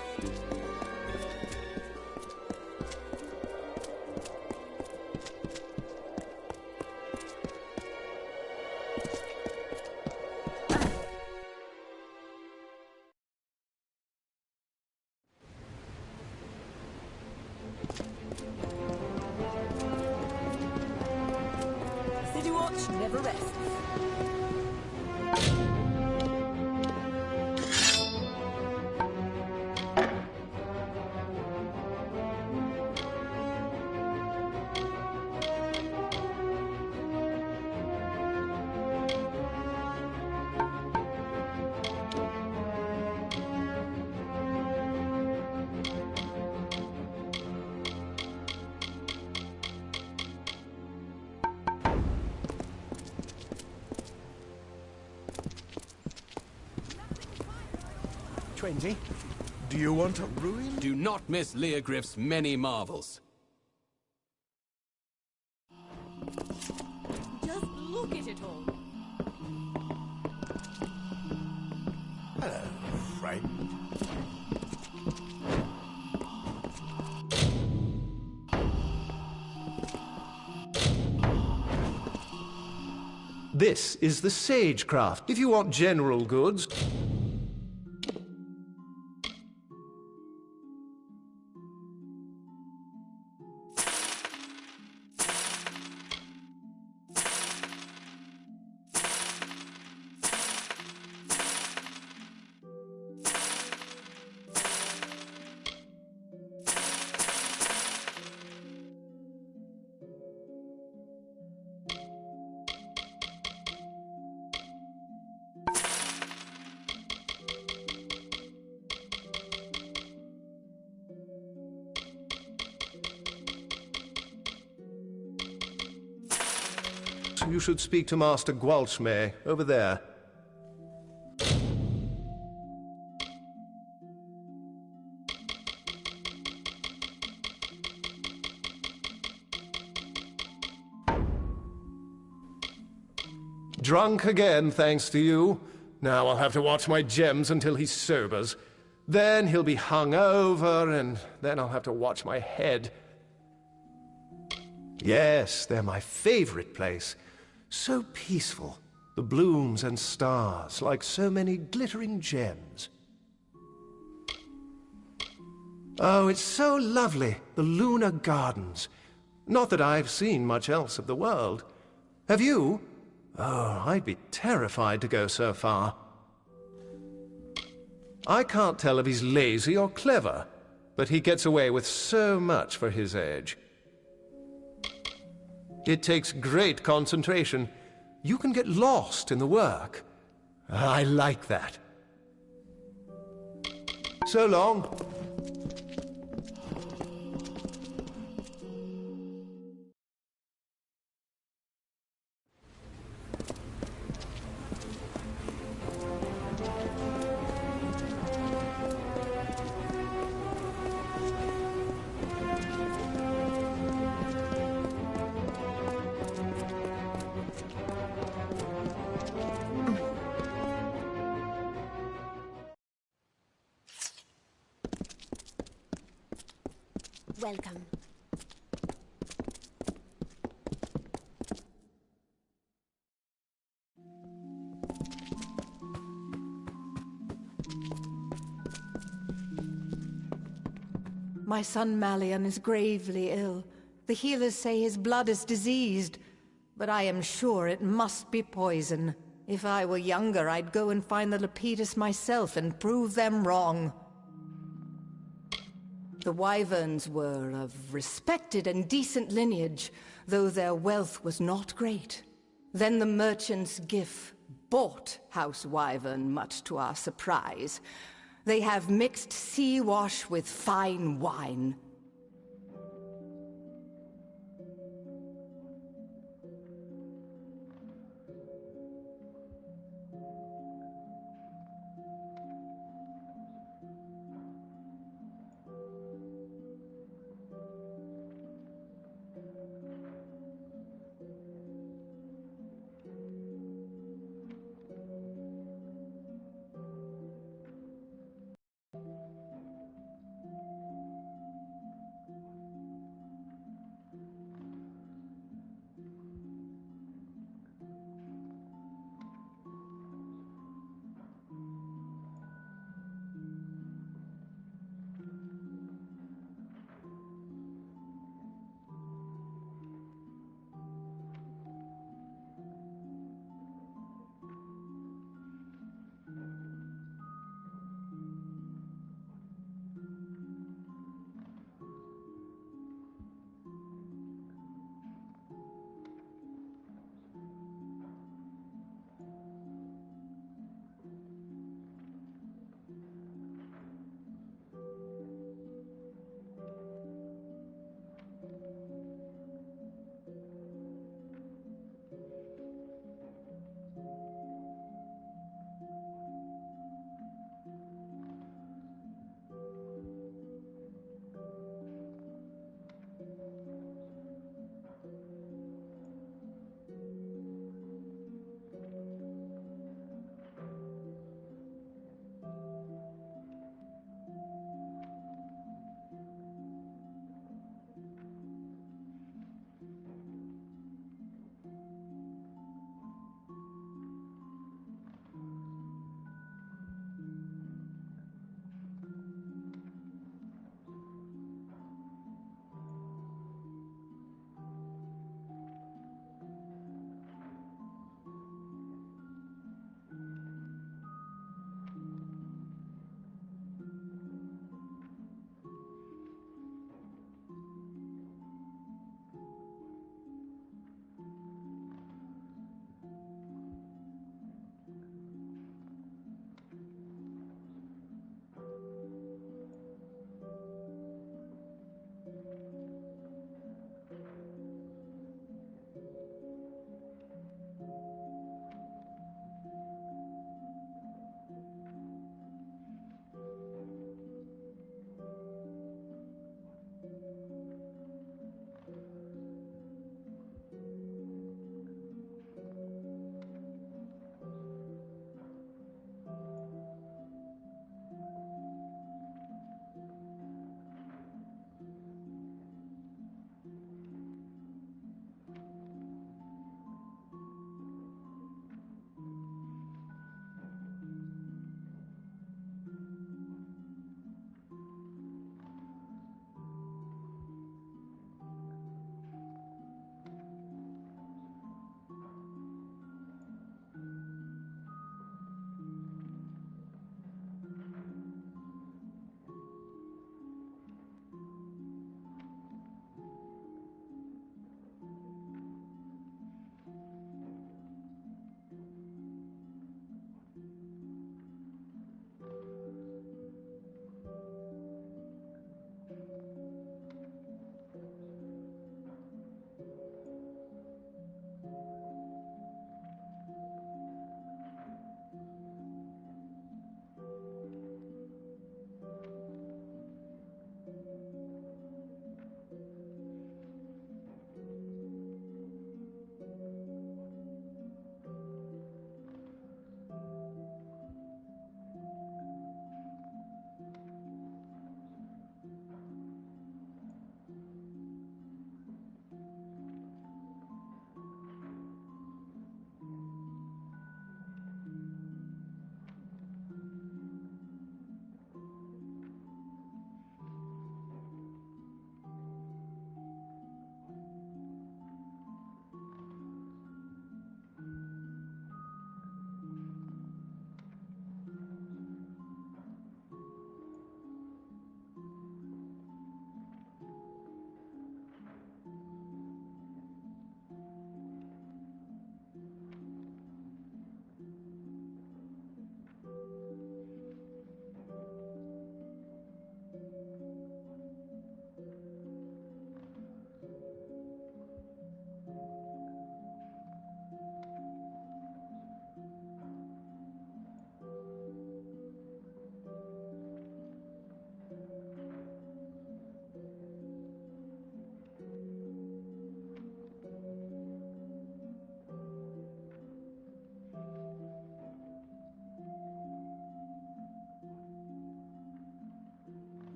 City Watch never rests. Twenty. Do you want a ruin? Do not miss Leogriff's many marvels. Just look at it all. Hello, friend. This is the Sagecraft. If you want general goods... You should speak to Master Gwalchmay, over there. Drunk again, thanks to you. Now I'll have to watch my gems until he sobers. Then he'll be hung over, and then I'll have to watch my head. Yes, they're my favorite place. So peaceful. The blooms and stars, like so many glittering gems. Oh, it's so lovely, the lunar gardens. Not that I've seen much else of the world. Have you? Oh, I'd be terrified to go so far. I can't tell if he's lazy or clever, but he gets away with so much for his age. It takes great concentration. You can get lost in the work. I like that. So long. Welcome. My son Malian is gravely ill. The healers say his blood is diseased, but I am sure it must be poison. If I were younger, I'd go and find the Lepidus myself and prove them wrong. The Wyverns were of respected and decent lineage, though their wealth was not great. Then the merchants Gif bought House Wyvern, much to our surprise. They have mixed sea wash with fine wine.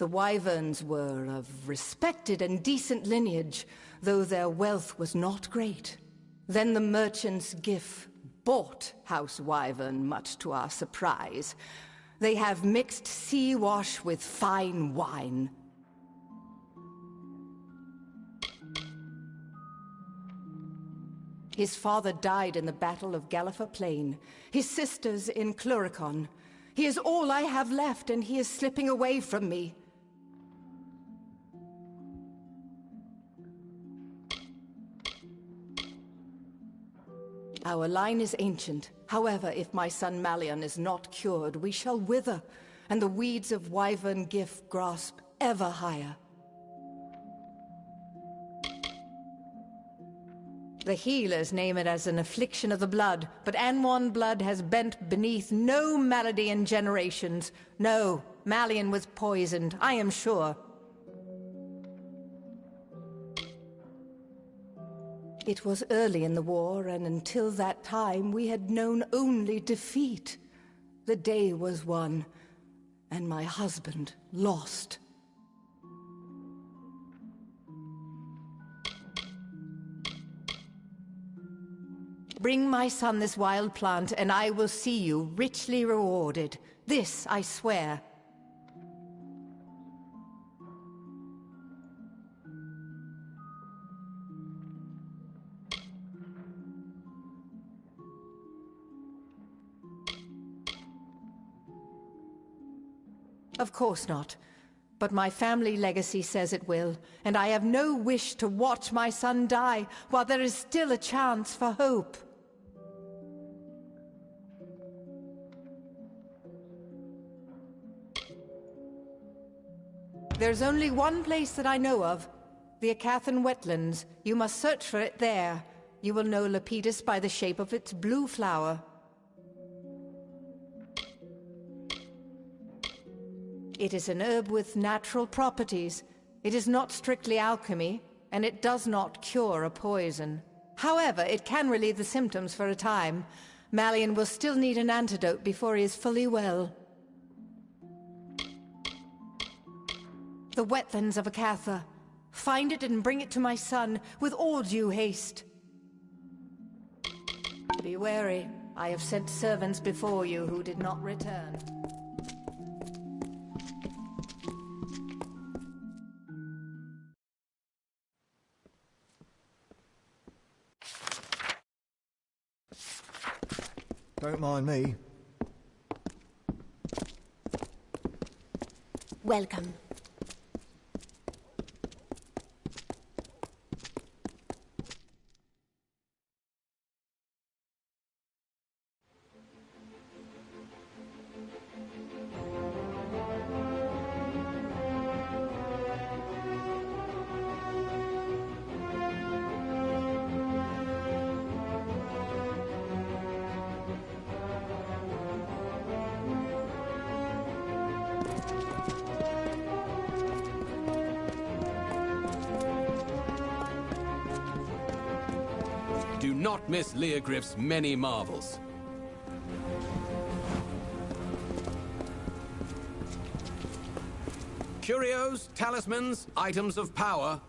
The Wyverns were of respected and decent lineage, though their wealth was not great. Then the merchant's GIF bought House Wyvern, much to our surprise. They have mixed sea wash with fine wine. His father died in the Battle of Galliffer Plain, his sisters in Cluricon. He is all I have left, and he is slipping away from me. Our line is ancient. However, if my son Malion is not cured, we shall wither, and the weeds of Wyvern GIF grasp ever higher. The healers name it as an affliction of the blood, but Anwan blood has bent beneath no malady in generations. No, Malion was poisoned, I am sure. It was early in the war, and until that time we had known only defeat. The day was won, and my husband lost. Bring my son this wild plant, and I will see you richly rewarded. This I swear. Of course not. But my family legacy says it will, and I have no wish to watch my son die while there is still a chance for hope. There's only one place that I know of, the Acathan wetlands. You must search for it there. You will know Lepidus by the shape of its blue flower. It is an herb with natural properties. It is not strictly alchemy, and it does not cure a poison. However, it can relieve the symptoms for a time. Malion will still need an antidote before he is fully well. The wetlands of Acatha. Find it and bring it to my son with all due haste. Be wary. I have sent servants before you who did not return. Don't mind me. Welcome. Do not miss Leogriff's many marvels. Curios, talismans, items of power.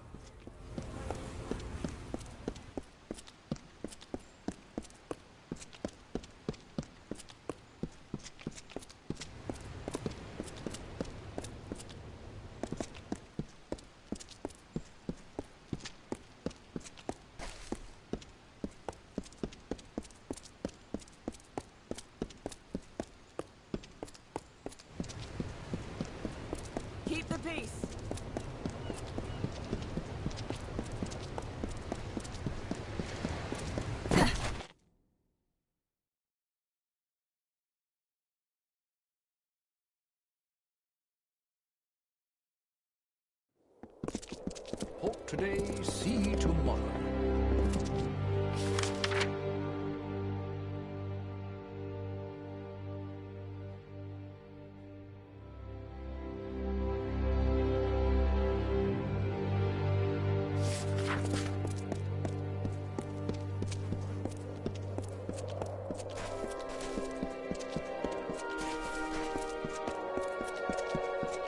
Keep the peace. Halt today, see tomorrow.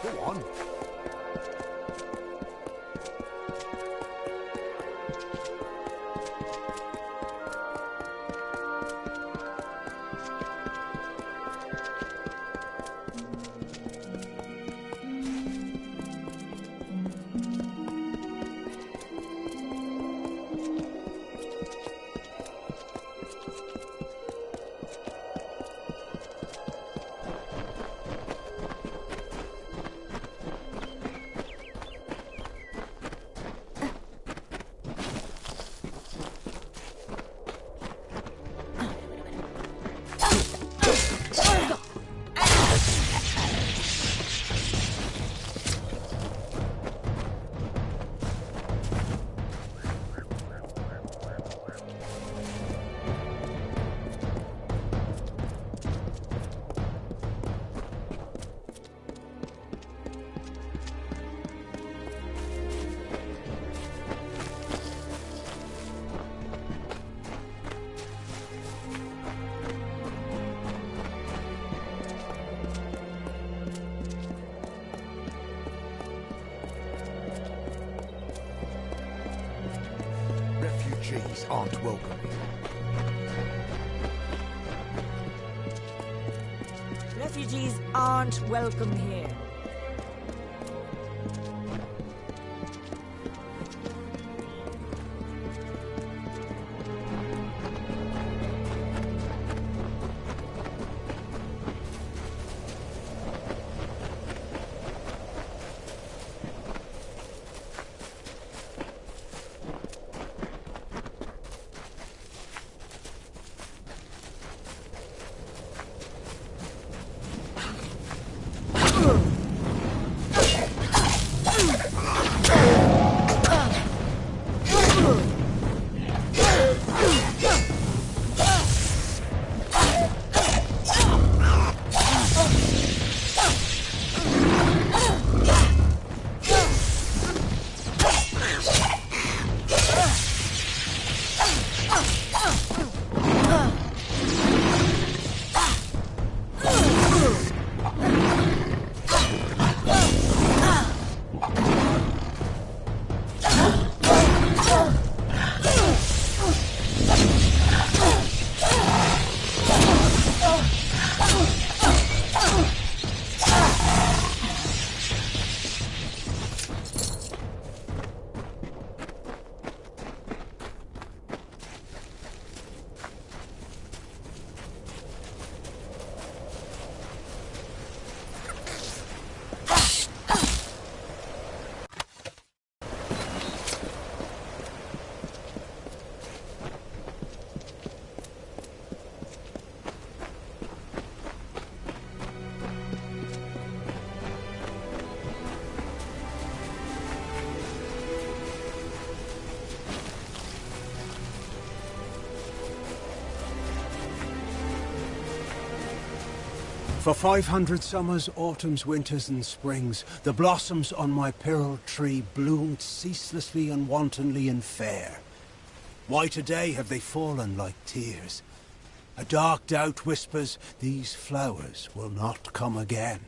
Go on. refugees aren't welcome here. Refugees aren't welcome here. For 500 summers, autumns, winters, and springs, the blossoms on my pearl tree bloomed ceaselessly and wantonly and fair. Why today have they fallen like tears? A dark doubt whispers, these flowers will not come again.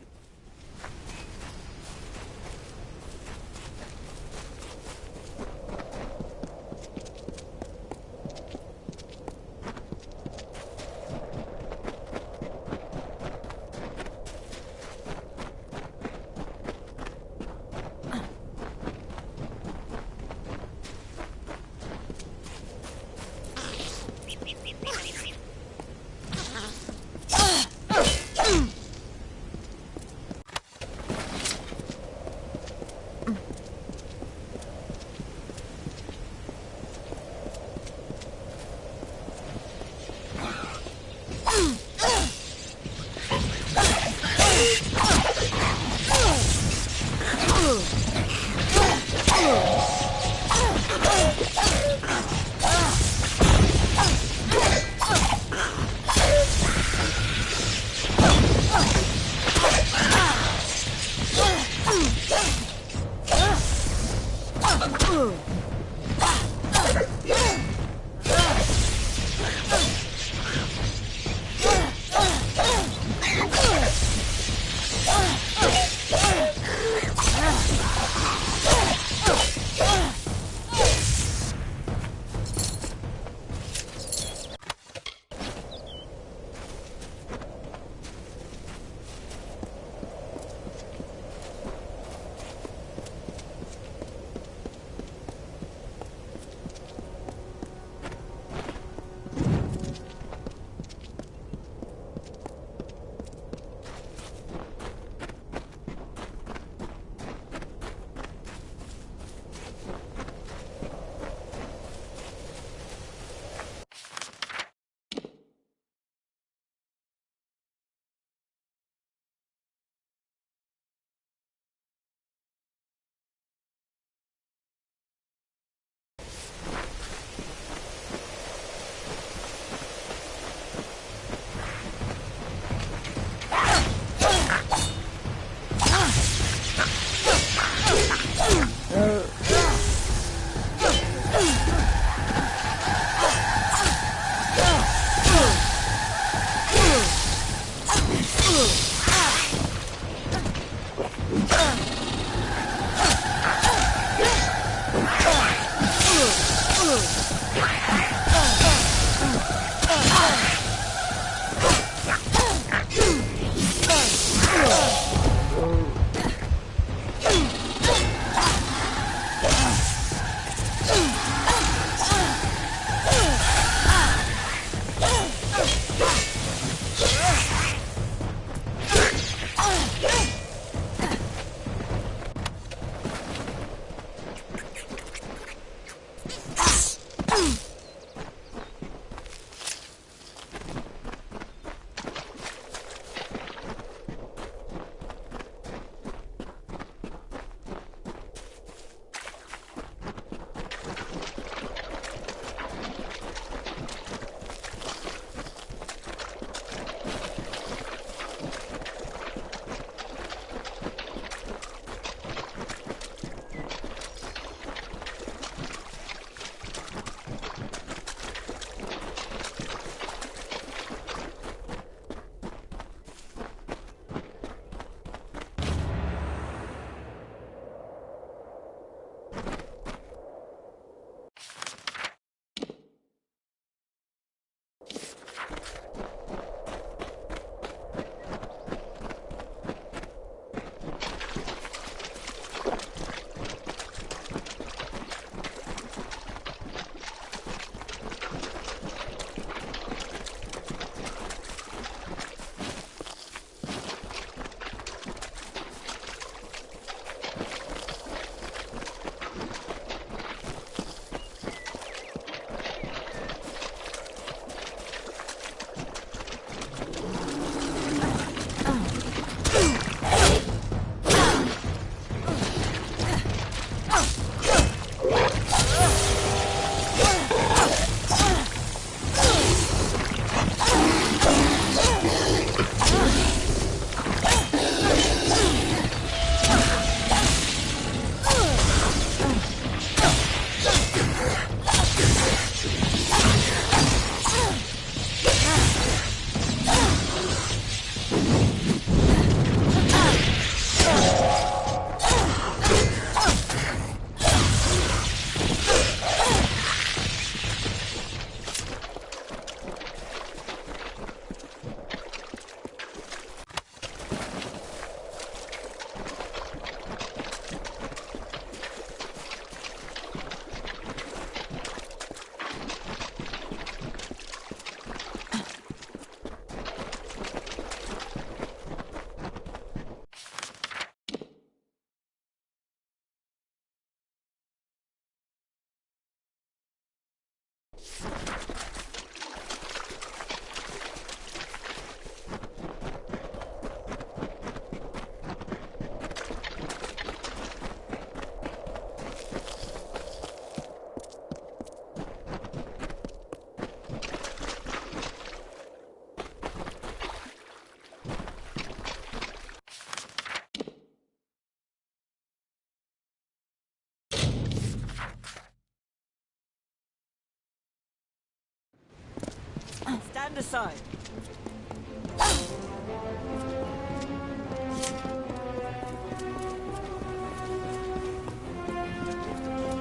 Stand aside.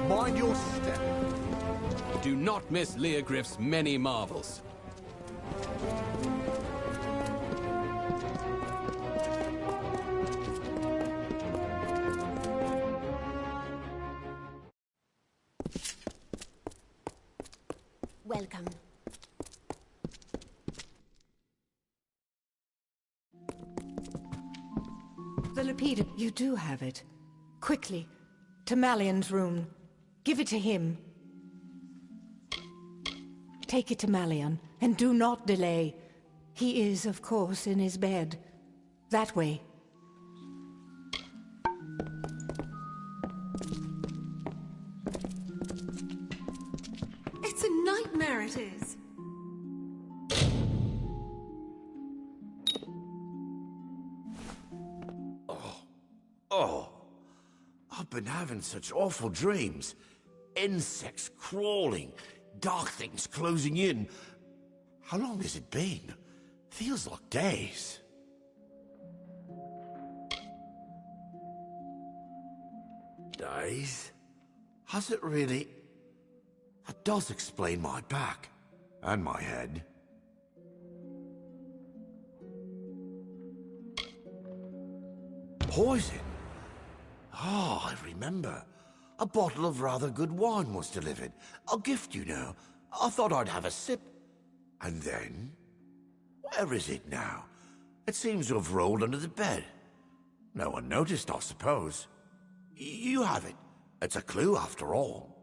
Mind your step. Do not miss Leogriff's many marvels. Welcome. The lapidum, you do have it. Quickly, to Malion's room. Give it to him. Take it to Malion, and do not delay. He is, of course, in his bed. That way. It's a nightmare, it is. Oh, I've been having such awful dreams. Insects crawling, dark things closing in. How long has it been? Feels like days. Days? Has it really? That does explain my back. And my head. Poison? Ah, I remember. A bottle of rather good wine was delivered. A gift, you know. I thought I'd have a sip. And then? Where is it now? It seems to have rolled under the bed. No one noticed, I suppose. You have it. It's a clue, after all.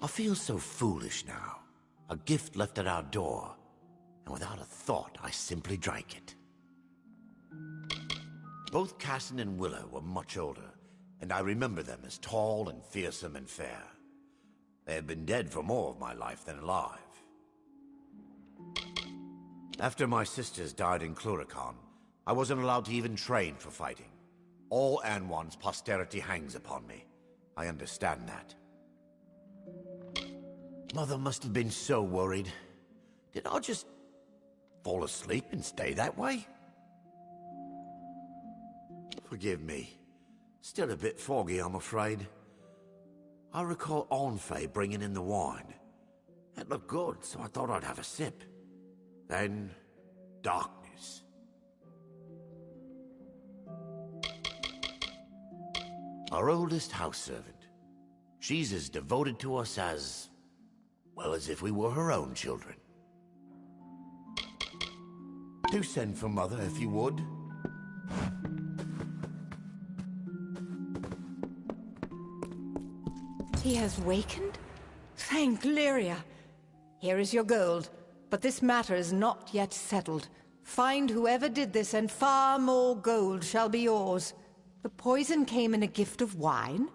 I feel so foolish now. A gift left at our door. And without a thought, I simply drank it. Both Cassin and Willow were much older, and I remember them as tall and fearsome and fair. They had been dead for more of my life than alive. After my sisters died in Cluracan, I wasn't allowed to even train for fighting. All Anwan's posterity hangs upon me. I understand that. Mother must have been so worried. Did I just fall asleep and stay that way? Forgive me. Still a bit foggy, I'm afraid. I recall Onfei bringing in the wine. It looked good, so I thought I'd have a sip. Then, darkness. Our oldest house servant. She's as devoted to us as... well, as if we were her own children. Do send for Mother, if you would. He has wakened? Thank Lyria. Here is your gold, but this matter is not yet settled. Find whoever did this, and far more gold shall be yours. The poison came in a gift of wine?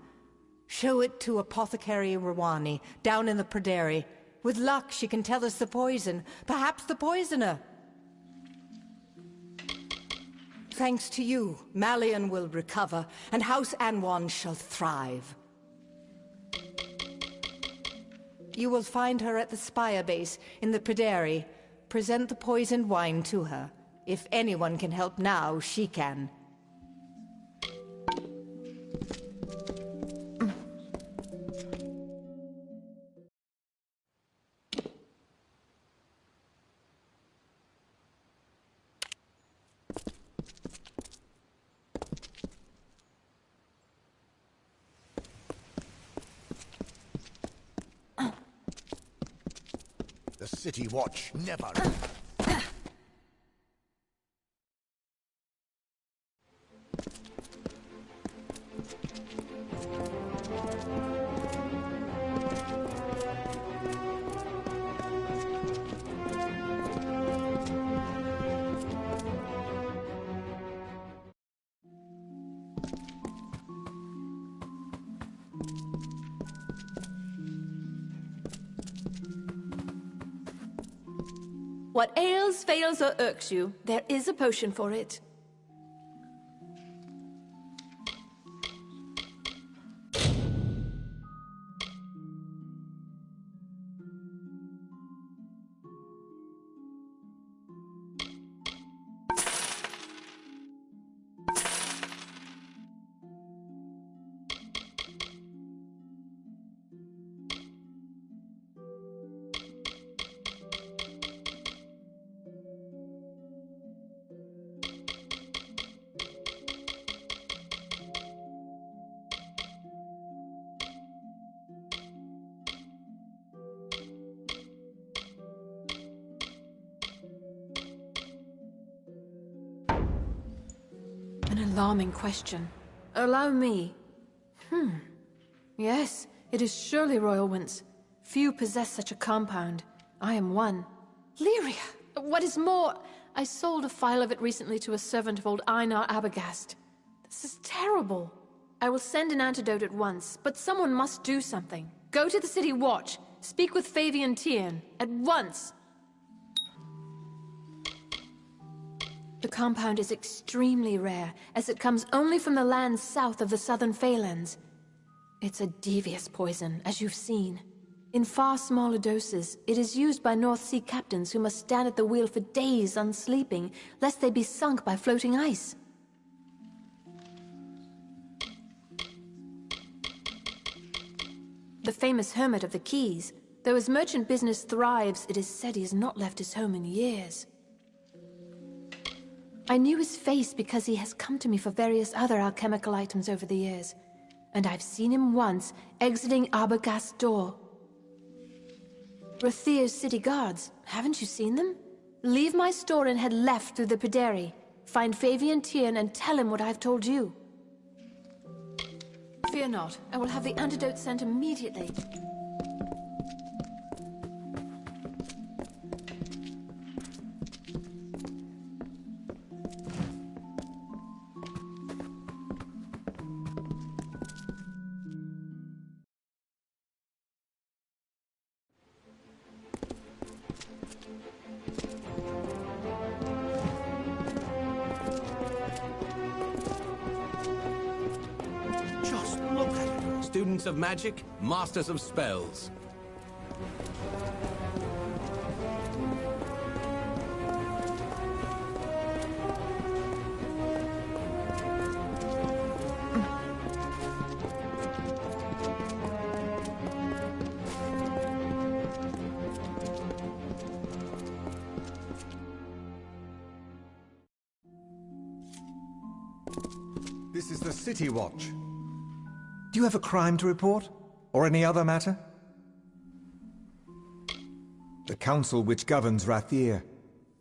Show it to Apothecary Rwani, down in the Pryderi. With luck, she can tell us the poison. Perhaps the poisoner. Thanks to you, Malion will recover, and House Anwan shall thrive. You will find her at the Spire base in the Pryderi. Present the poisoned wine to her. If anyone can help now, she can. The City Watch never... What ails, fails, or irks you, there is a potion for it. An alarming question. Allow me. Yes, it is surely royal winds. Few possess such a compound. I am one. Lyria! What is more, I sold a phial of it recently to a servant of old Einar Abagast. This is terrible. I will send an antidote at once, but someone must do something. Go to the city watch. Speak with Fabian Tien. At once! The compound is extremely rare, as it comes only from the lands south of the southern Phalanx. It's a devious poison, as you've seen. In far smaller doses, it is used by North Sea captains who must stand at the wheel for days unsleeping, lest they be sunk by floating ice. The famous hermit of the Keys, though his merchant business thrives, it is said he has not left his home in years. I knew his face because he has come to me for various other alchemical items over the years, and I've seen him once exiting Arbogast's door. Rathir's city guards, haven't you seen them? Leave my store and head left through the Pederi. Find Fabian Tien and tell him what I've told you. Fear not, I will have the antidote sent immediately. Students of magic, masters of spells. This is the City Watch. Do you have a crime to report? Or any other matter? The council which governs Rathir.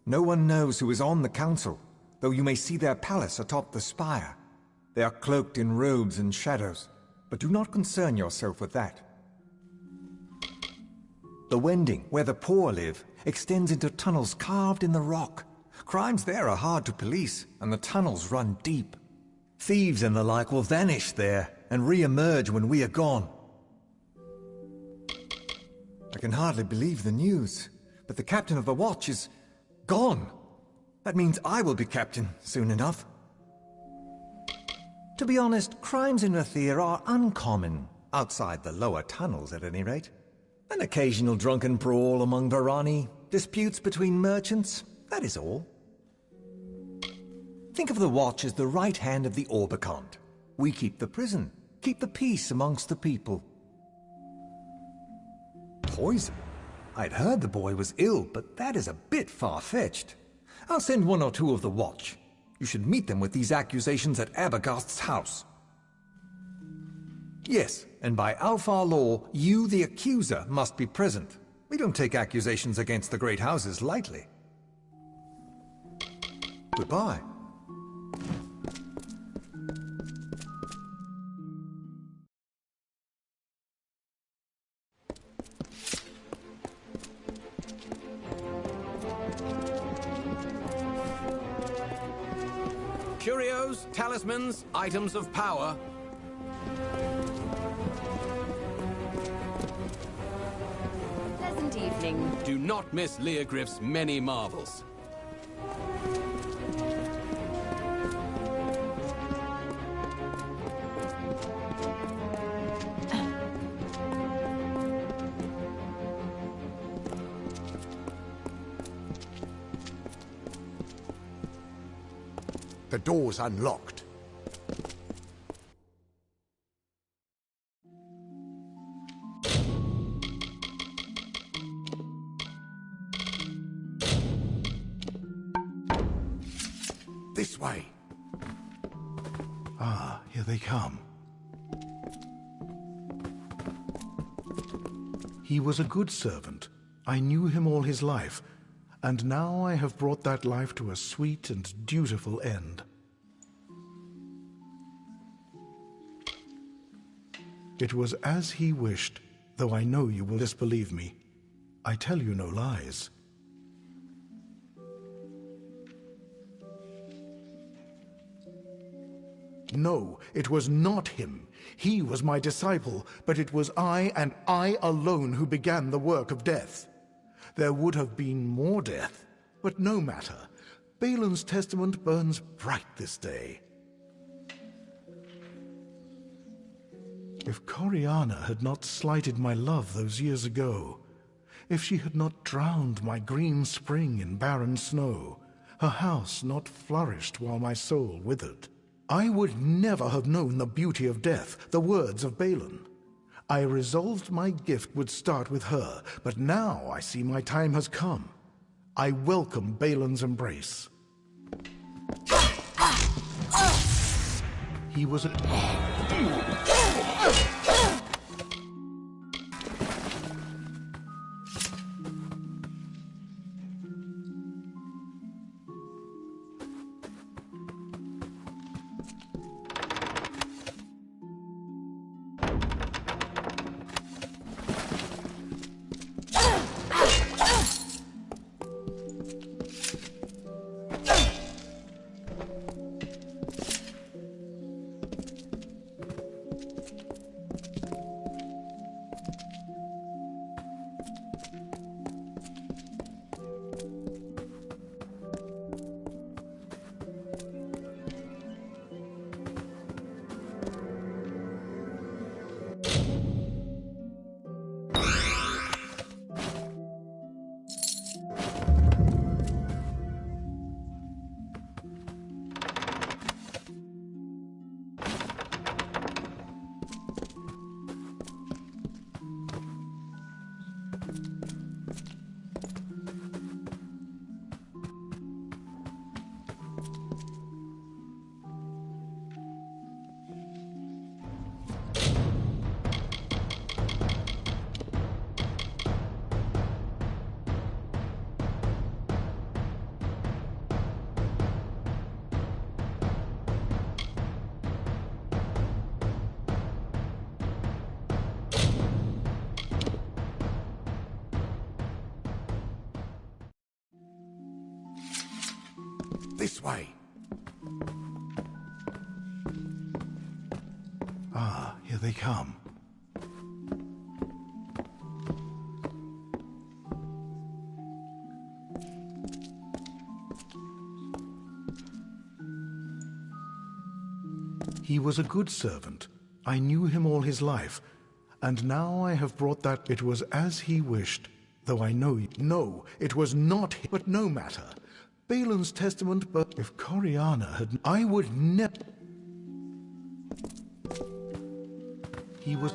No one knows who is on the council, though you may see their palace atop the spire. They are cloaked in robes and shadows, but do not concern yourself with that. The Wending, where the poor live, extends into tunnels carved in the rock. Crimes there are hard to police, and the tunnels run deep. Thieves and the like will vanish there, and re-emerge when we are gone. I can hardly believe the news, but the captain of the watch is gone. That means I will be captain soon enough. To be honest, crimes in Rathir are uncommon, outside the lower tunnels at any rate. An occasional drunken brawl among Varani, disputes between merchants, that is all. Think of the watch as the right hand of the Orbicont. We keep the prison, keep the peace amongst the people. Poison? I'd heard the boy was ill, but that is a bit far-fetched. I'll send one or two of the watch. You should meet them with these accusations at Abagast's house. Yes, and by Alfar law, you, the accuser, must be present. We don't take accusations against the great houses lightly. Goodbye. Curios, talismans, items of power. pleasant evening. Do not miss Leogriff's many marvels. The door's unlocked. This way. Ah, here they come. He was a good servant. I knew him all his life, and now I have brought that life to a sweet and dutiful end. It was as he wished, though I know you will disbelieve me. I tell you no lies. No, it was not him. He was my disciple, but it was I, and I alone, who began the work of death. There would have been more death, but no matter. Balin's testament burns bright this day. If Coriana had not slighted my love those years ago, if she had not drowned my green spring in barren snow, her house not flourished while my soul withered, I would never have known the beauty of death, the words of Balin. I resolved my gift would start with her, but now I see my time has come. I welcome Balin's embrace. He was a... This way. Ah, here they come. He was a good servant. I knew him all his life, and now I have brought that. It was as he wished, though I know you. No, it was not him, but no matter. Balin's testament, but if Coriana had... I would never... He was...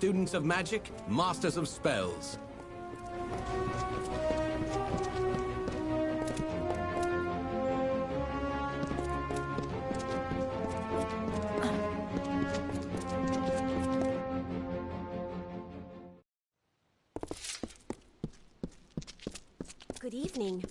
students of magic, masters of spells. Good evening.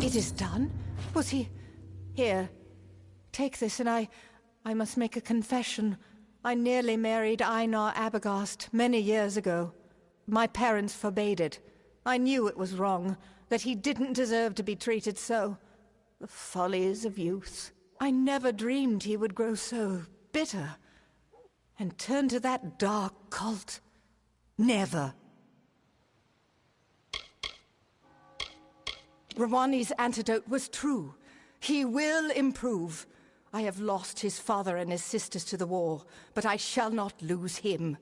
It is done? Was he... Here, take this, and I must make a confession. I nearly married Einar Abegast many years ago. My parents forbade it. I knew it was wrong, that he didn't deserve to be treated so. The follies of youth. I never dreamed he would grow so bitter and turn to that dark cult. Never. Rawani's antidote was true. He will improve. I have lost his father and his sisters to the war, but I shall not lose him.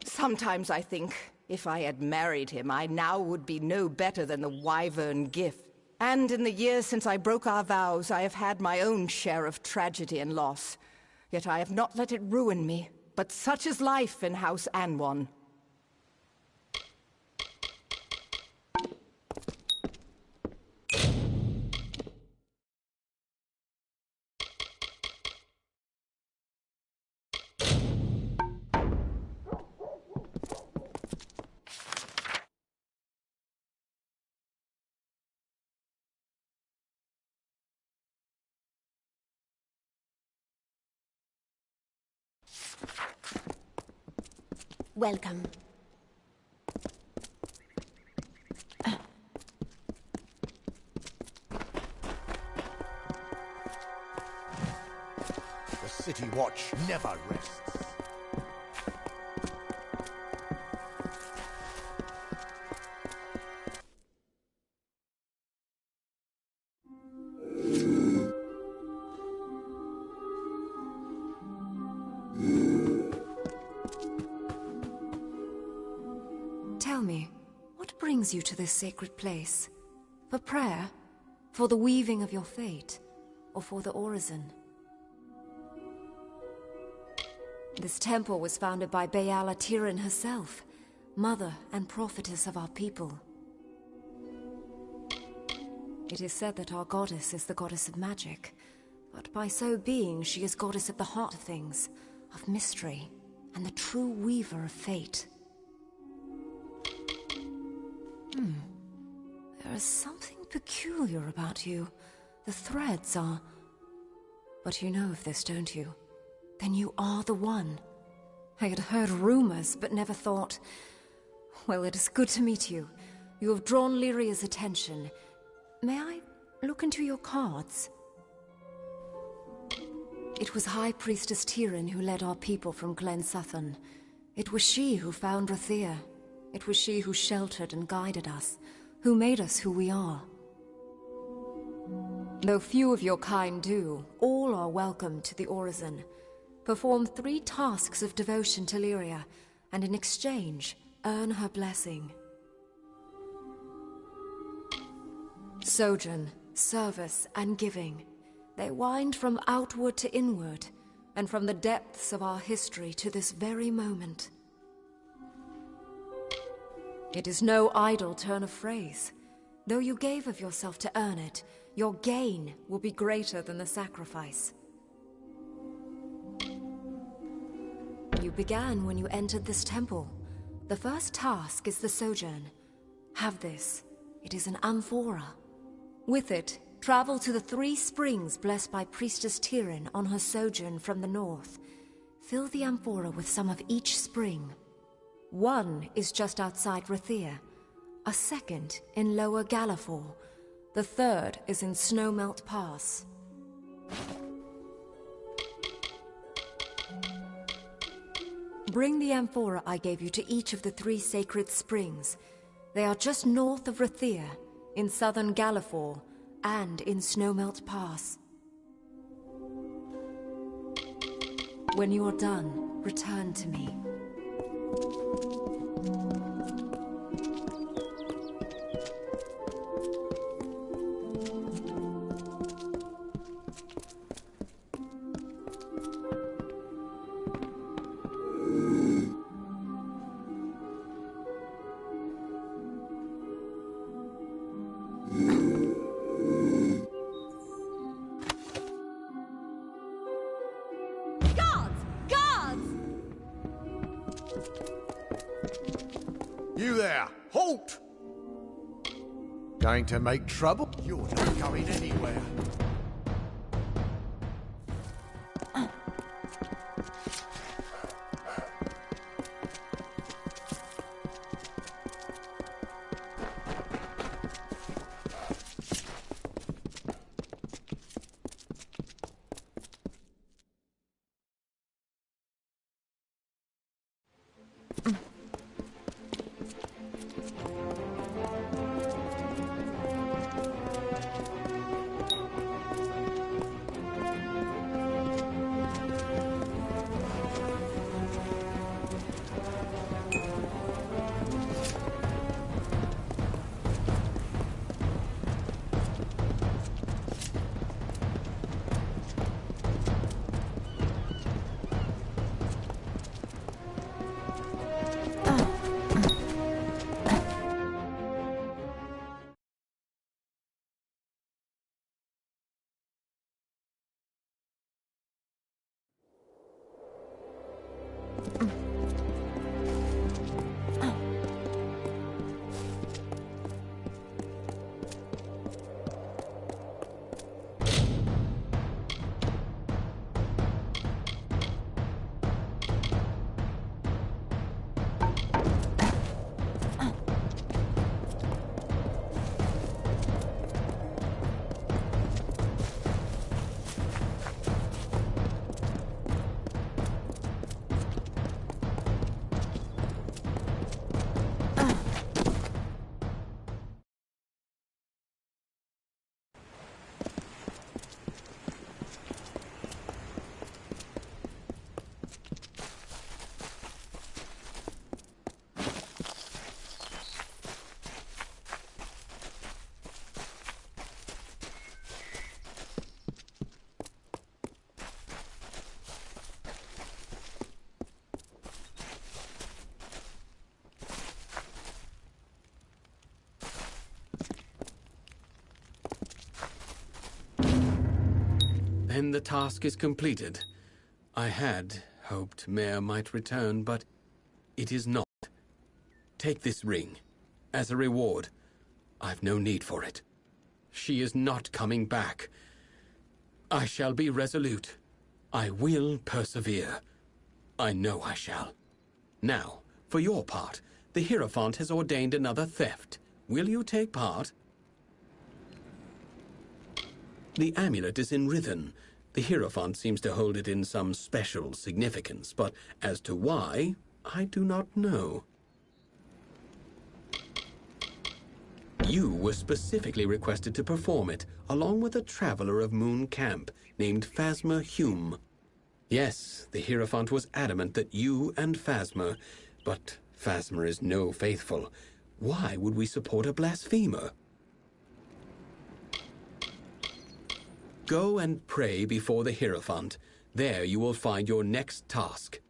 Sometimes I think, if I had married him, I now would be no better than the wyvern gift. And in the years since I broke our vows, I have had my own share of tragedy and loss. Yet I have not let it ruin me, but such is life in House Anwan. Welcome. The City Watch never rests. Tell me, what brings you to this sacred place? For prayer? For the weaving of your fate? Or for the orison? This temple was founded by Bayala Tirin herself, mother and prophetess of our people. It is said that our goddess is the goddess of magic, but by so being, she is goddess of the heart of things, of mystery, and the true weaver of fate. There is something peculiar about you. The threads are... But you know of this, don't you? Then you are the one. I had heard rumors, but never thought... Well, it is good to meet you. You have drawn Lyria's attention. May I look into your cards? It was High Priestess Tirin who led our people from Glen Sutton. It was she who found Rathir. It was she who sheltered and guided us, who made us who we are. Though few of your kind do, all are welcome to the Orison. Perform 3 tasks of devotion to Lyria, and in exchange, earn her blessing. Sojourn, service, and giving. They wind from outward to inward, and from the depths of our history to this very moment. It is no idle turn of phrase. Though you gave of yourself to earn it, your gain will be greater than the sacrifice. You began when you entered this temple. The first task is the sojourn. Have this. It is an amphora. With it, travel to the 3 springs blessed by Priestess Tirin on her sojourn from the north. Fill the amphora with some of each spring. 1 is just outside Rathir, a 2nd in Lower Gallifore, the 3rd is in Snowmelt Pass. Bring the amphora I gave you to each of the 3 sacred springs. They are just north of Rathir, in southern Gallifore, and in Snowmelt Pass. When you are done, return to me. You there! Halt! Going to make trouble? You're not going anywhere. Then the task is completed. I had hoped Mare might return, but it is not. Take this ring. As a reward. I've no need for it. She is not coming back. I shall be resolute. I will persevere. I know I shall. Now, for your part, the Hierophant has ordained another theft. Will you take part? The amulet is in Rithen. The Hierophant seems to hold it in some special significance, but as to why, I do not know. You were specifically requested to perform it, along with a traveler of Moon Camp named Phasma Hume. Yes, the Hierophant was adamant that you and Phasma, but Phasma is no faithful. Why would we support a blasphemer? Go and pray before the Hierophant. There you will find your next task.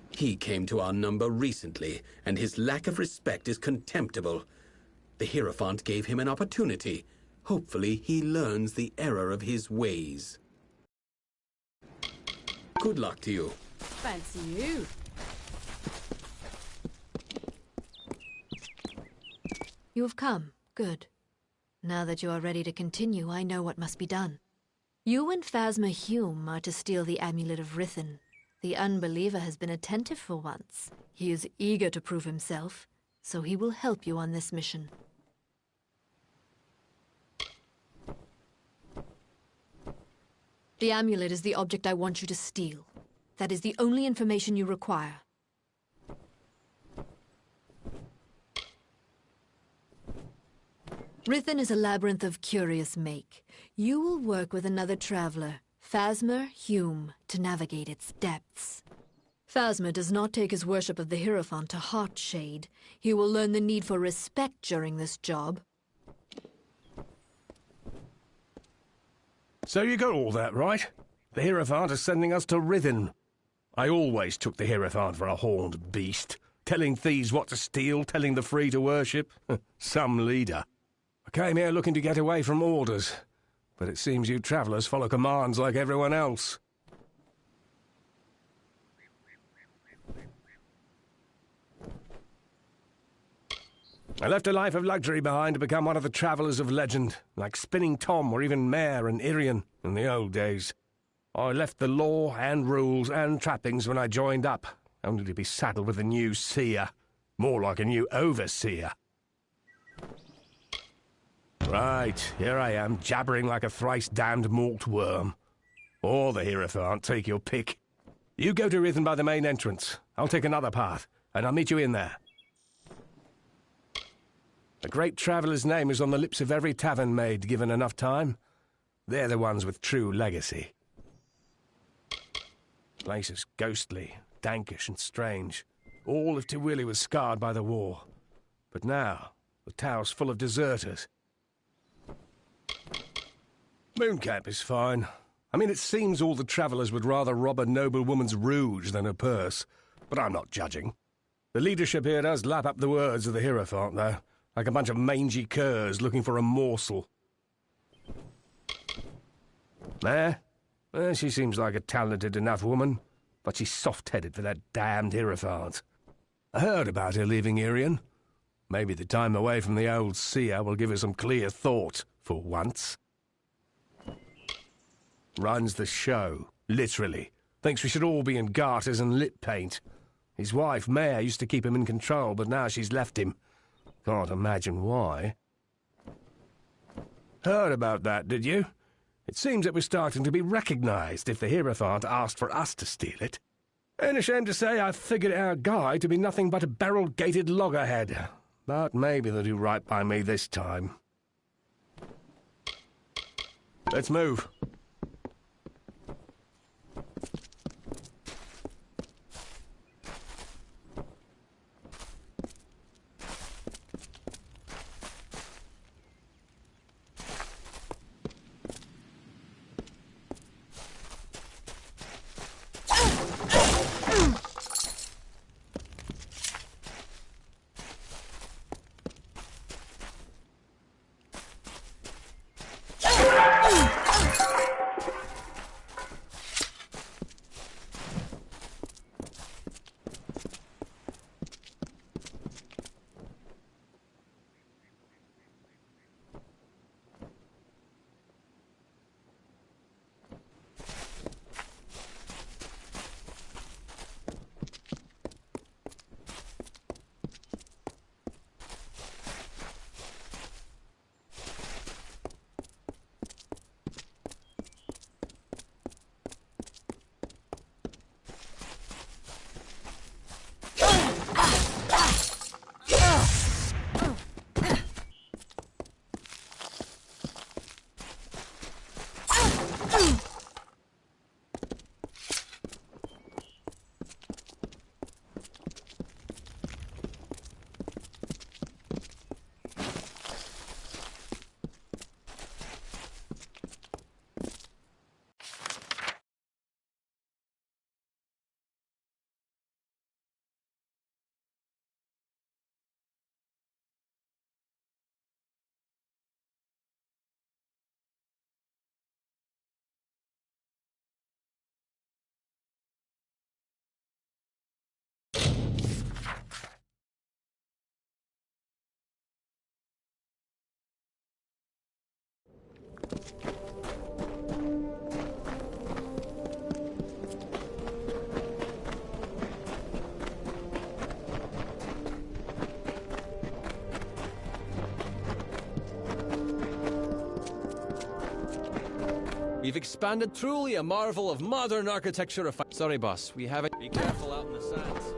He came to our number recently, and his lack of respect is contemptible. The Hierophant gave him an opportunity. Hopefully he learns the error of his ways. Good luck to you. Fancy you. You have come. Good. Now that you are ready to continue, I know what must be done. You and Phasma Hume are to steal the Amulet of Rithen. The unbeliever has been attentive for once. He is eager to prove himself, so he will help you on this mission. The amulet is the object I want you to steal. That is the only information you require. Rithen is a labyrinth of curious make. You will work with another traveler, Phasma Hume, to navigate its depths. Phasma does not take his worship of the Hierophant to heart, Shade. He will learn the need for respect during this job. So you got all that right? The Hierophant is sending us to Rithen. I always took the Hierophant for a horned beast, telling thieves what to steal, telling the free to worship. Some leader. I came here looking to get away from orders, but it seems you travellers follow commands like everyone else. I left a life of luxury behind to become one of the travellers of legend, like Spinning Tom or even Mare and Irian in the old days. I left the law and rules and trappings when I joined up, only to be saddled with a new seer. More like a new overseer. Right, here I am, jabbering like a thrice-damned malt worm. Or the Hierophant, take your pick. You go to Rithen by the main entrance. I'll take another path, and I'll meet you in there. A great traveller's name is on the lips of every tavern maid given enough time. They're the ones with true legacy. The place is ghostly, dankish and strange. All of Tywilly was scarred by the war. But now, the tower's full of deserters. Mooncamp is fine. I mean, it seems all the travellers would rather rob a noblewoman's rouge than her purse. But I'm not judging. The leadership here does lap up the words of the Hierophant, though. Like a bunch of mangy curs looking for a morsel. There? She seems like a talented enough woman, but she's soft-headed for that damned Hierophant. I heard about her leaving Irian. Maybe the time away from the old seer will give her some clear thought, for once. Runs the show, literally. Thinks we should all be in garters and lip paint. His wife, Mare, used to keep him in control, but now she's left him. Can't imagine why. Heard about that, did you? It seems it was starting to be recognised if the Hierophant asked for us to steal it. Ain't ashamed to say I figured our guy to be nothing but a barrel-gated loggerhead. But maybe they'll do right by me this time. Let's move. We've expanded truly a marvel of modern architecture. Sorry, boss. We haven't. Be careful out in the sands.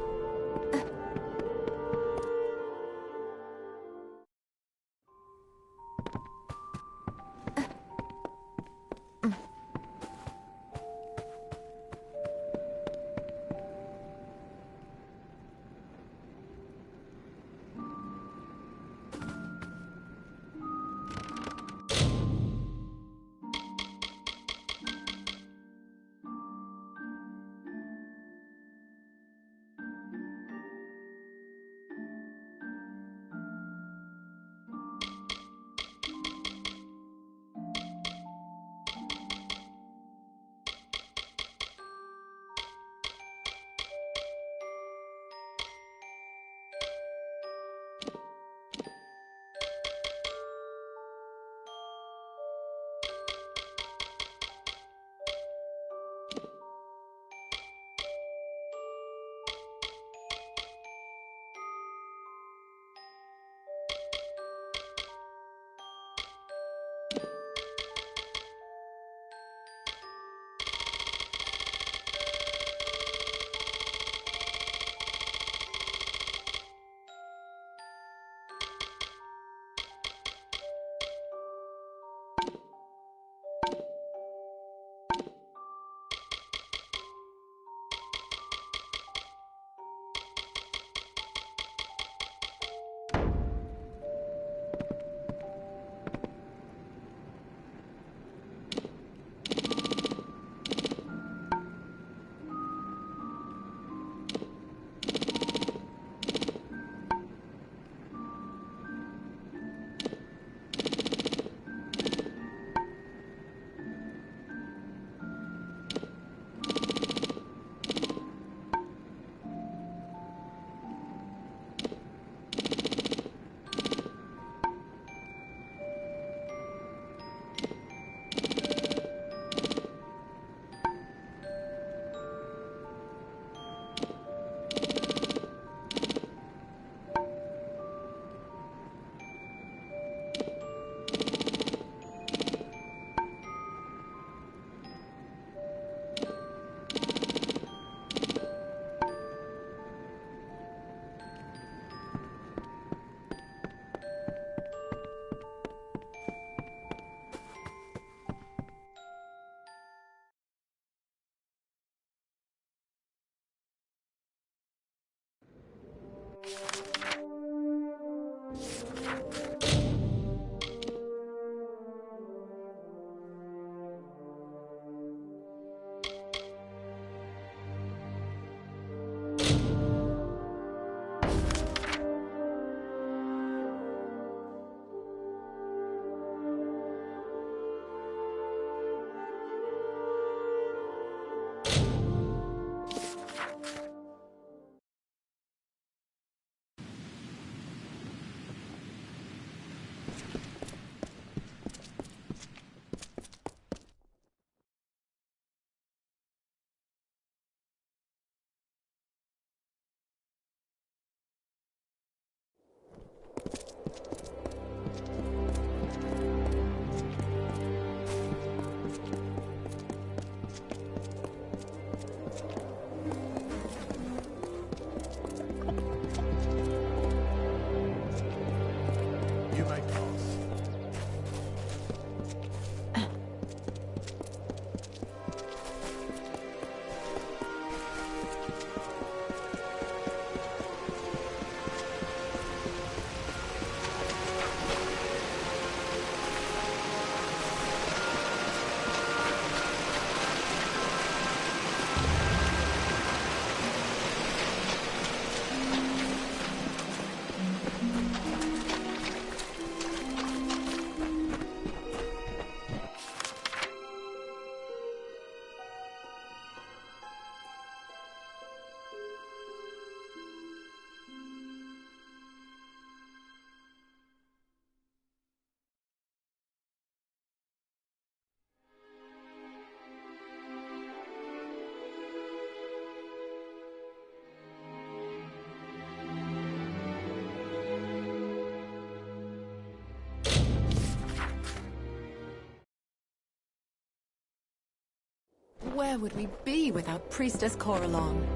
Where would we be without Priestess Coralon?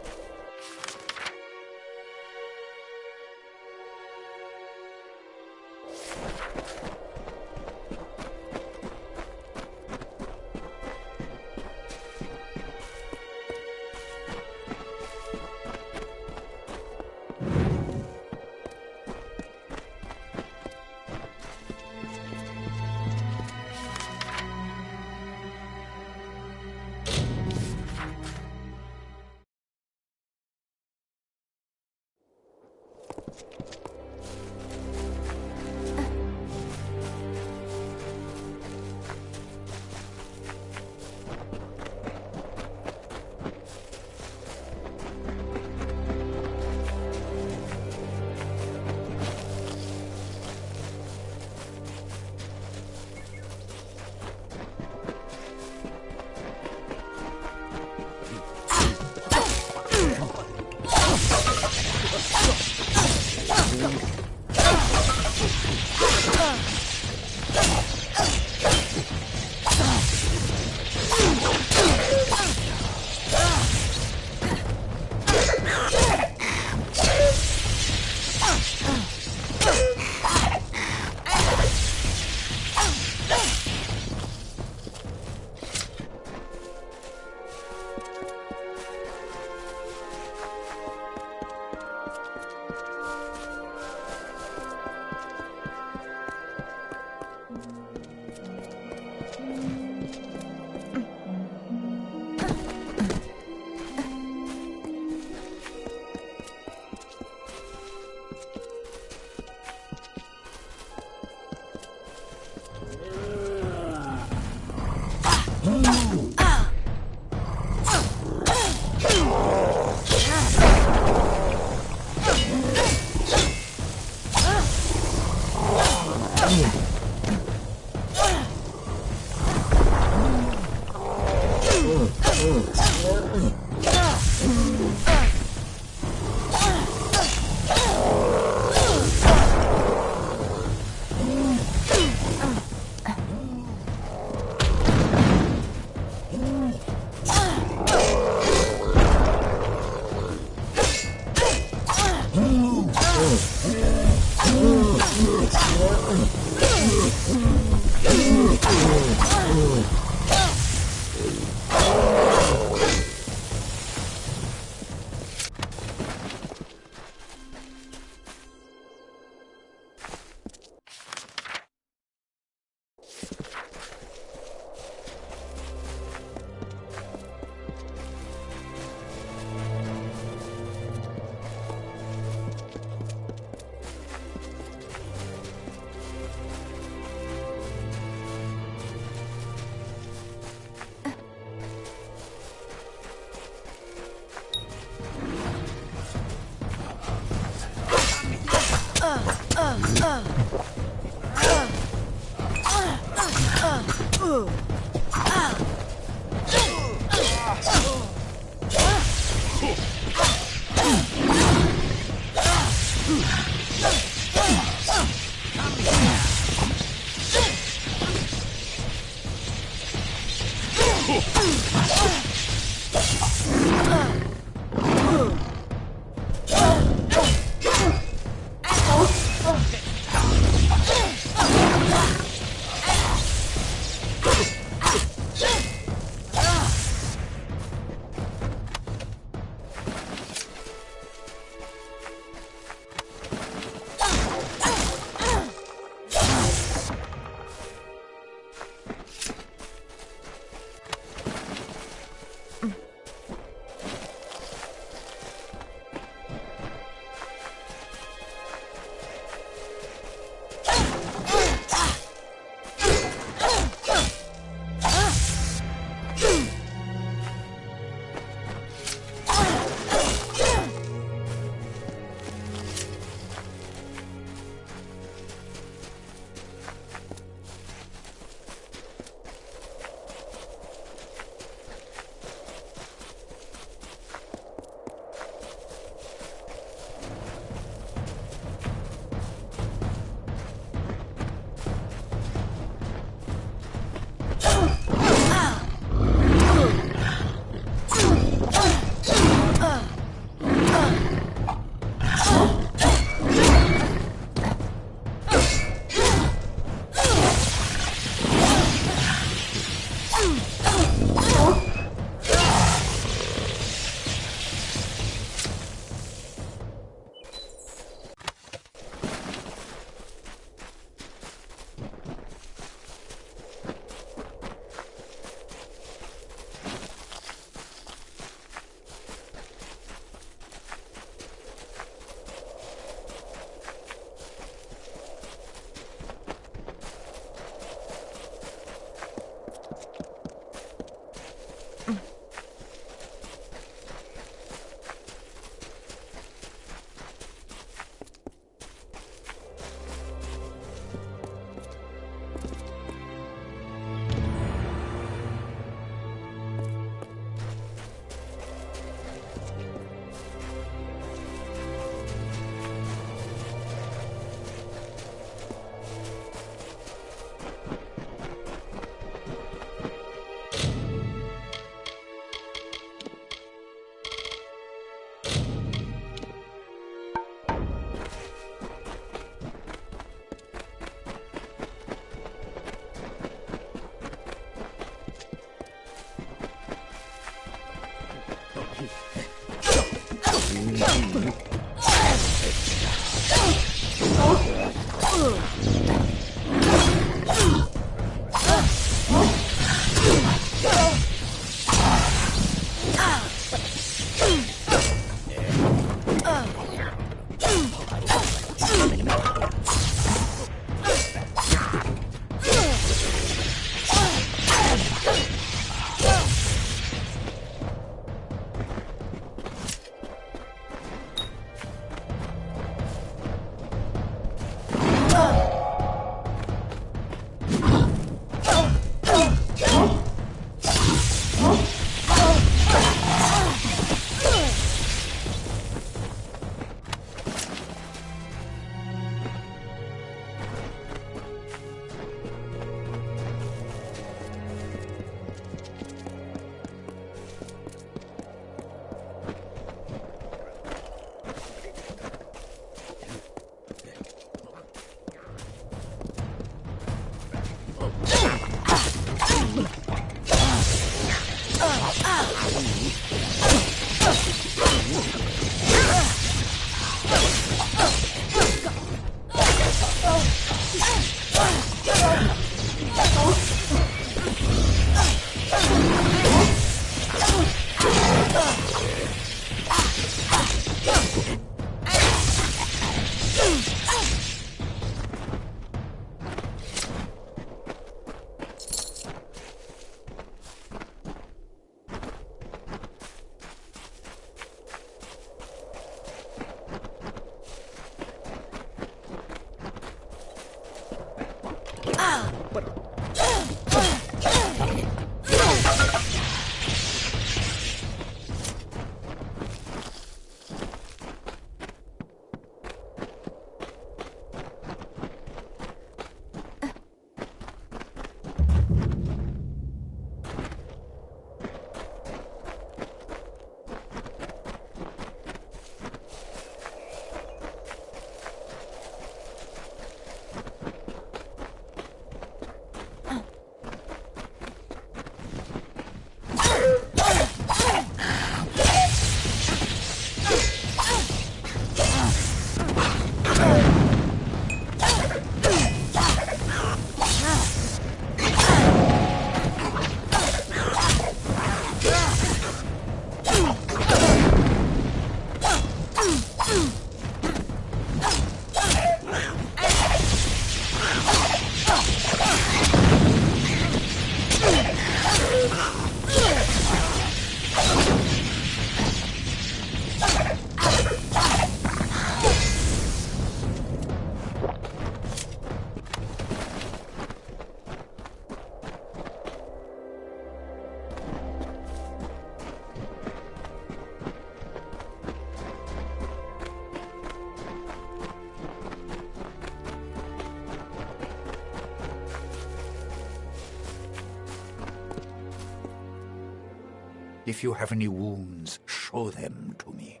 If you have any wounds, show them to me.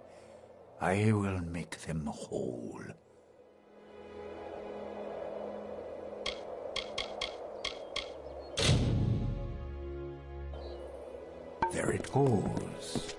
I will make them whole. There it goes.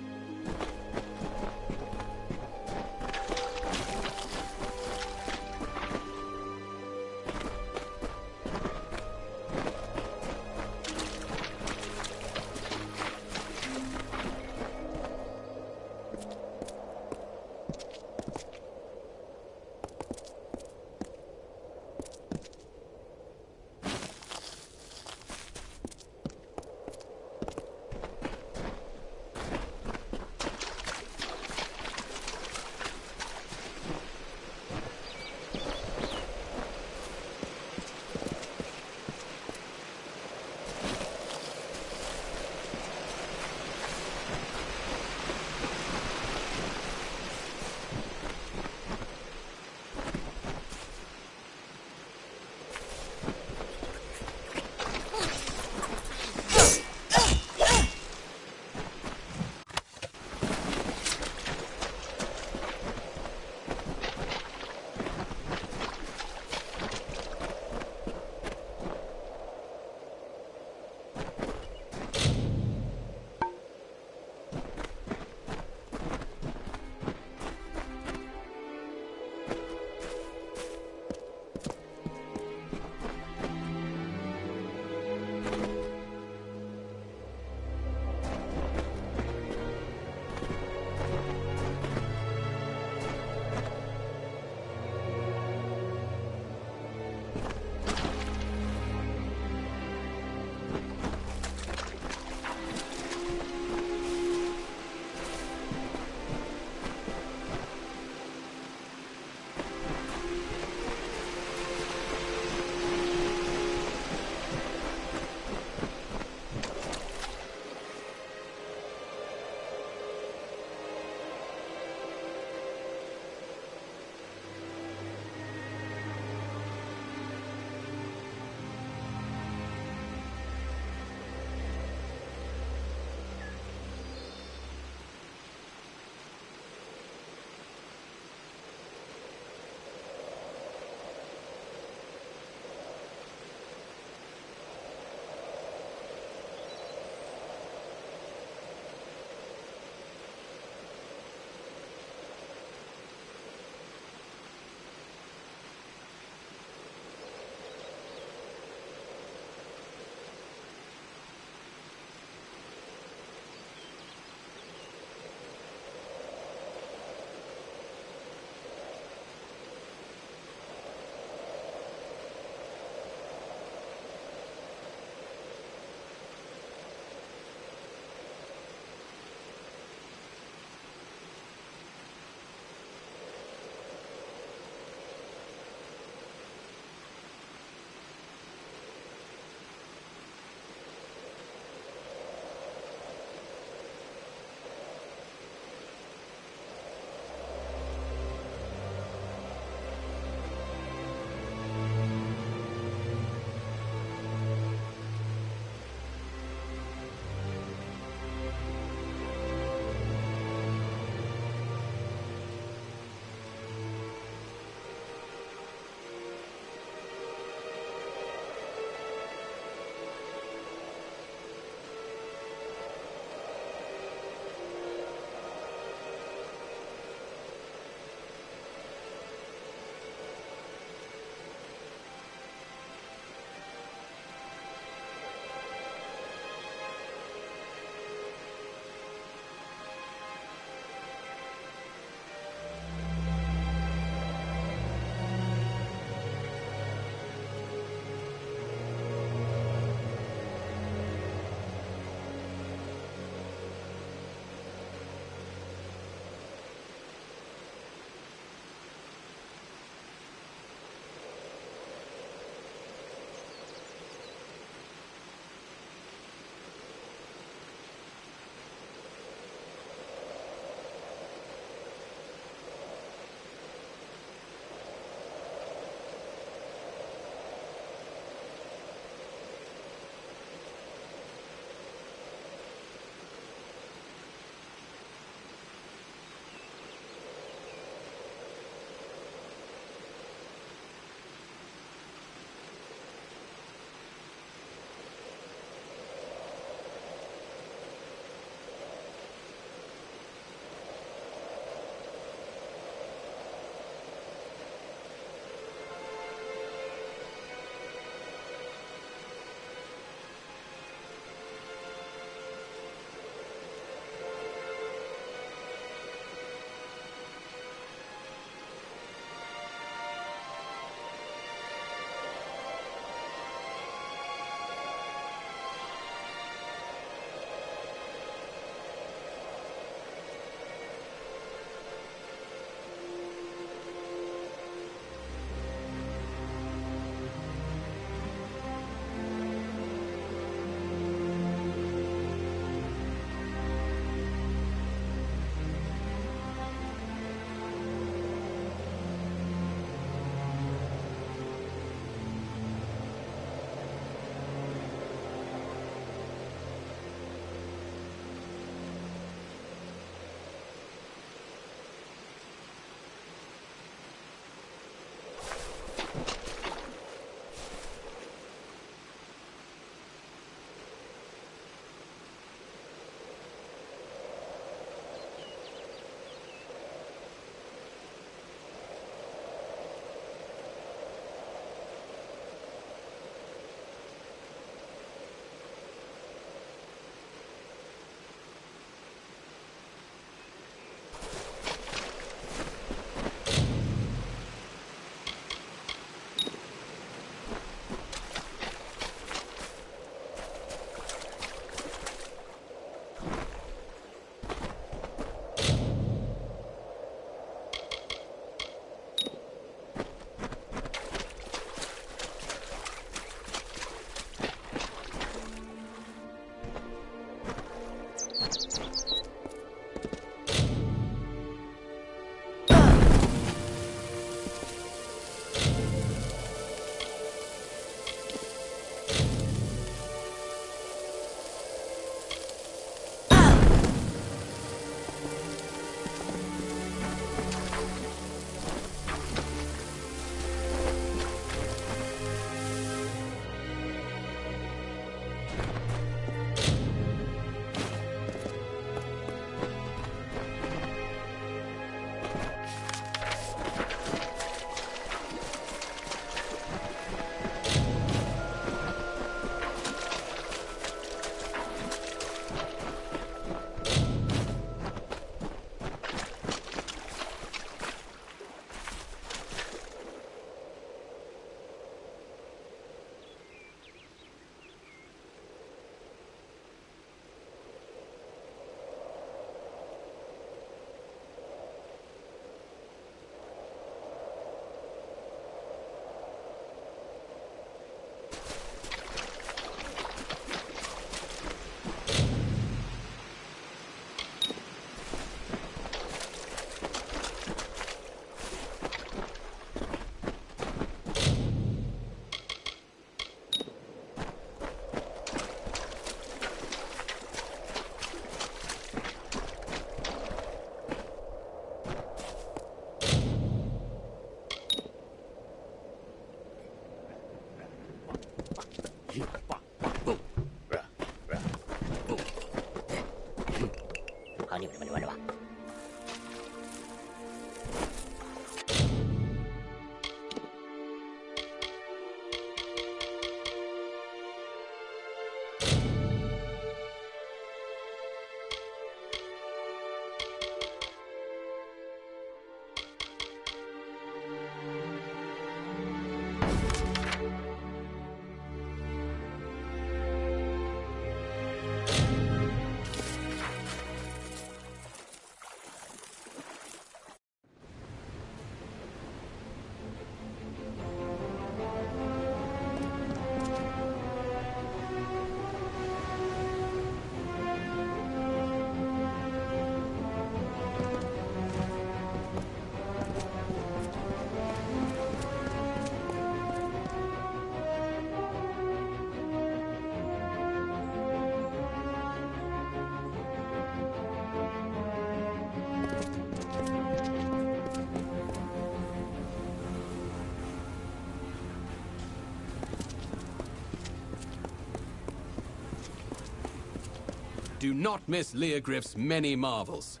Do not miss Leogryph's many marvels.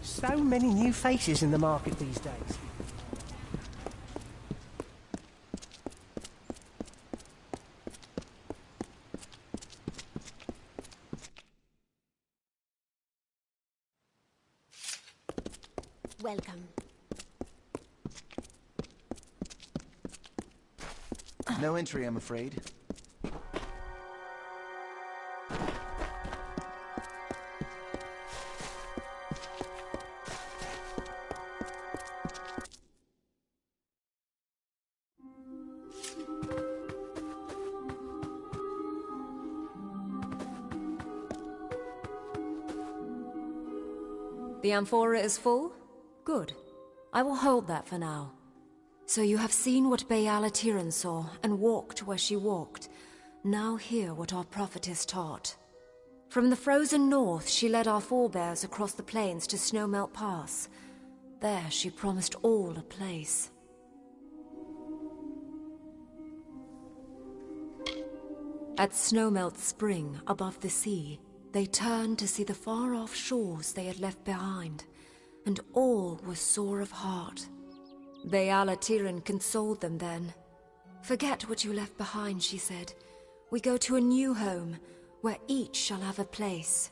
So many new faces in the market these days. Welcome. No entry, I'm afraid. The amphora is full? Good. I will hold that for now. So you have seen what Bayala Tiran saw, and walked where she walked. Now hear what our prophetess taught. From the frozen north, she led our forebears across the plains to Snowmelt Pass. There she promised all a place. At Snowmelt Spring, above the sea, they turned to see the far-off shores they had left behind, and all was sore of heart. Bayala Tiran consoled them then. "Forget what you left behind," she said. "We go to a new home, where each shall have a place."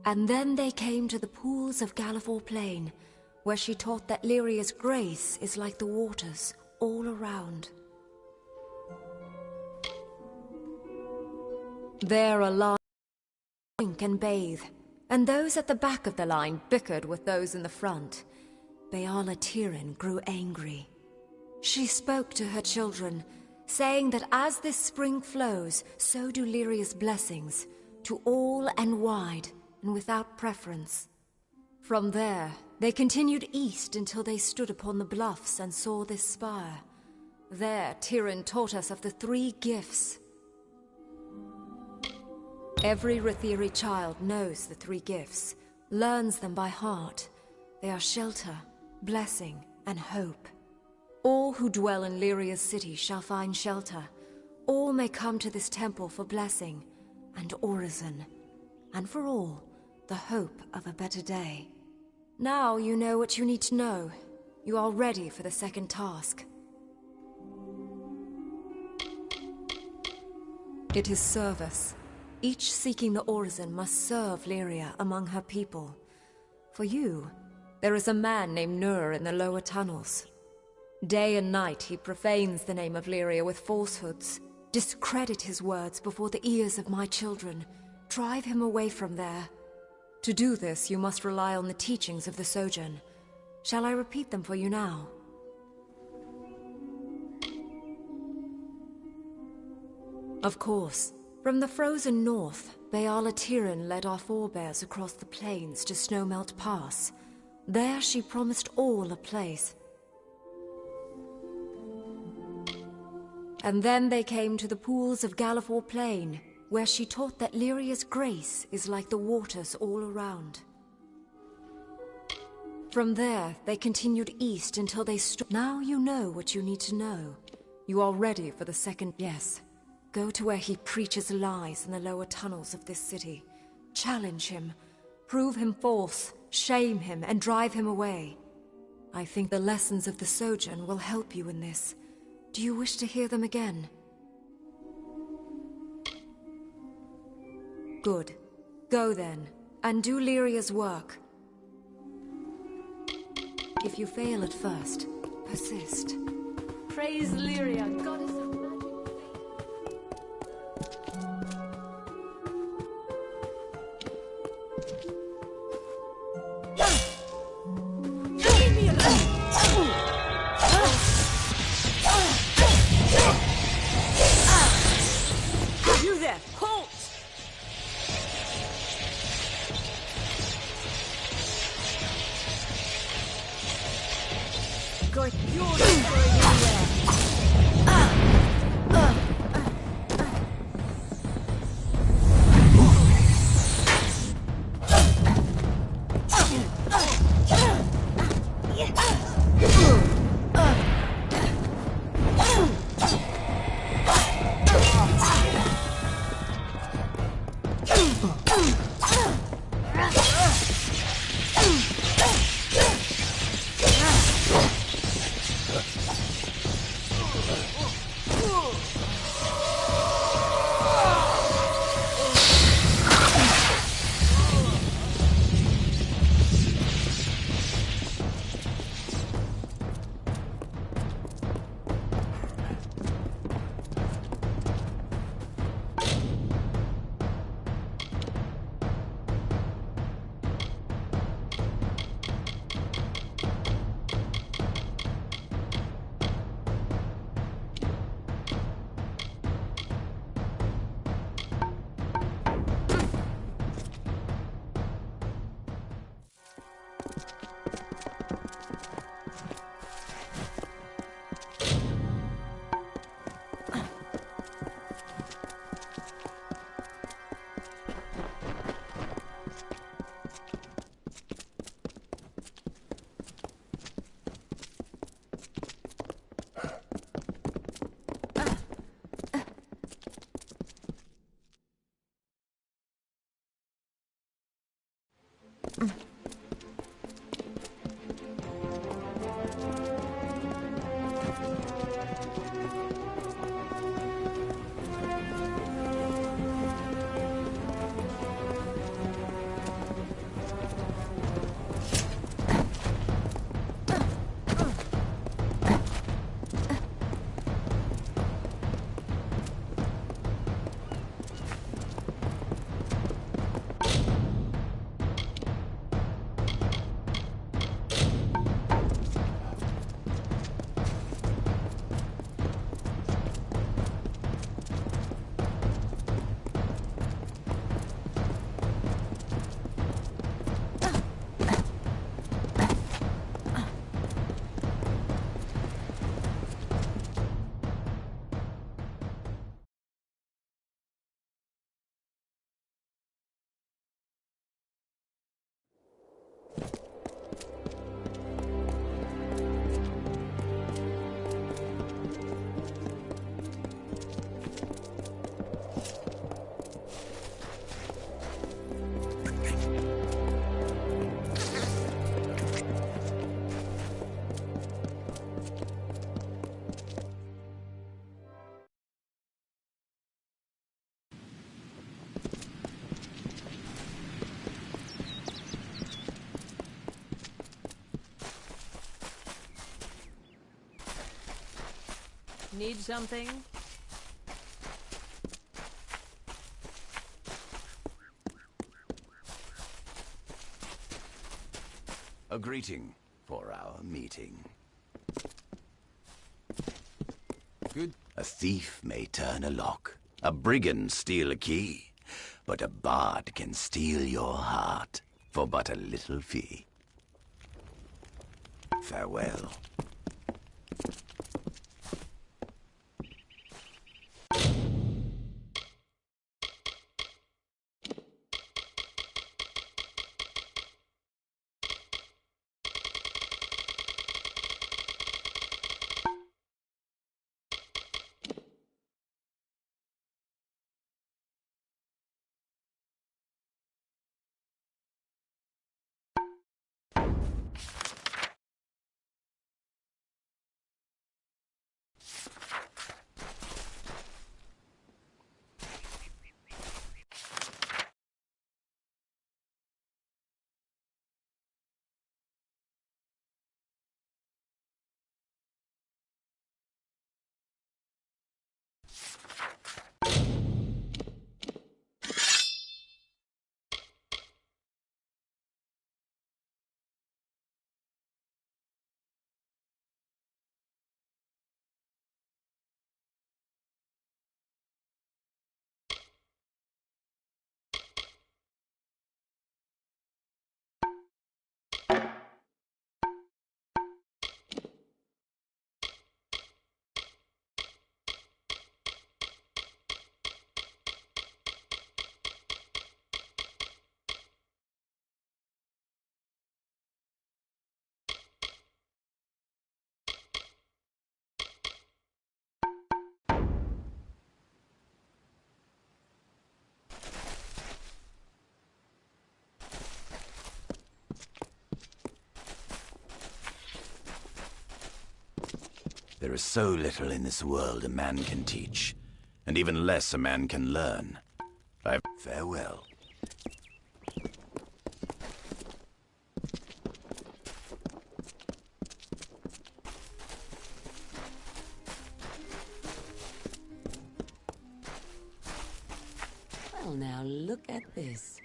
And then they came to the pools of Galafor Plain, where she taught that Lyria's grace is like the waters all around. There a line drink and bathe, and those at the back of the line bickered with those in the front. Bayala Tiran grew angry. She spoke to her children, saying that as this spring flows, so do Lyria's blessings, to all and wide, and without preference. From there, they continued east until they stood upon the bluffs and saw this spire. There, Tiran taught us of the 3 gifts. Every Rathiri child knows the 3 gifts, learns them by heart. They are shelter, blessing, and hope. All who dwell in Lyria's city shall find shelter. All may come to this temple for blessing and orison, and for all, the hope of a better day. Now you know what you need to know. You are ready for the second task. It is service. Each seeking the orison must serve Lyria among her people. For you, there is a man named Nur in the lower tunnels. Day and night he profanes the name of Lyria with falsehoods. Discredit his words before the ears of my children. Drive him away from there. To do this, you must rely on the teachings of the Sojourn. Shall I repeat them for you now? Of course. From the frozen north, Bayala Tiran led our forebears across the plains to Snowmelt Pass. There she promised all a place. And then they came to the pools of Galafor Plain, where she taught that Lyria's grace is like the waters all around. From there, they continued east until they stood. Now you know what you need to know. You are ready for the second. Yes. Go to where he preaches lies in the lower tunnels of this city. Challenge him. Prove him false. Shame him and drive him away. I think the lessons of the Sojourn will help you in this. Do you wish to hear them again? Good. Go then, and do Lyria's work. If you fail at first, persist. Praise Lyria, goddess of magic. You there! Halt! Good. You're not going anywhere. Need something? A greeting for our meeting. Good. A thief may turn a lock, a brigand steal a key, but a bard can steal your heart for but a little fee. Farewell. There is so little in this world a man can teach, and even less a man can learn. Farewell. Well, now look at this.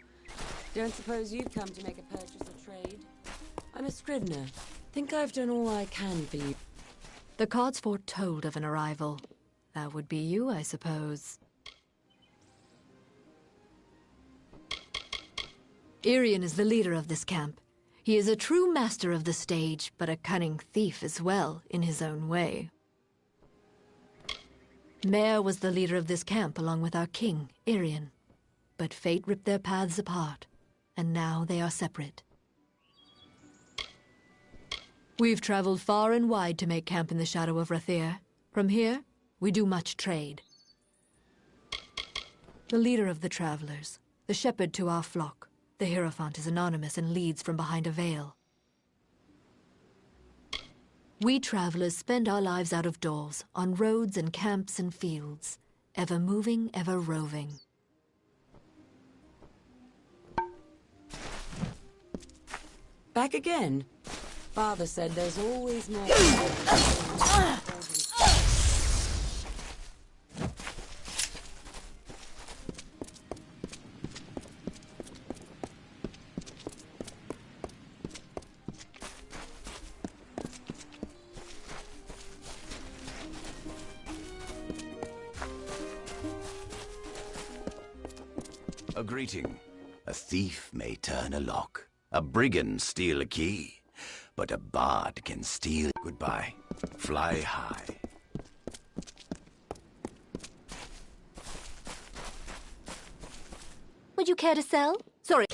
Don't suppose you've come to make a purchase or trade? I'm a scrivener. Think I've done all I can for you. The cards foretold of an arrival. That would be you, I suppose. Irian is the leader of this camp. He is a true master of the stage, but a cunning thief as well, in his own way. Mare was the leader of this camp along with our king, Irian. But fate ripped their paths apart, and now they are separate. We've traveled far and wide to make camp in the shadow of Rathir. From here, we do much trade. The leader of the travelers, the shepherd to our flock, The Hierophant is anonymous and leads from behind a veil. We travelers spend our lives out of doors, on roads and camps and fields, ever moving, ever roving. Back again? Father said there's always more. A greeting. A thief may turn a lock, a brigand steal a key, but a bard can steal. Goodbye. Fly high. Would you care to sell? Sorry.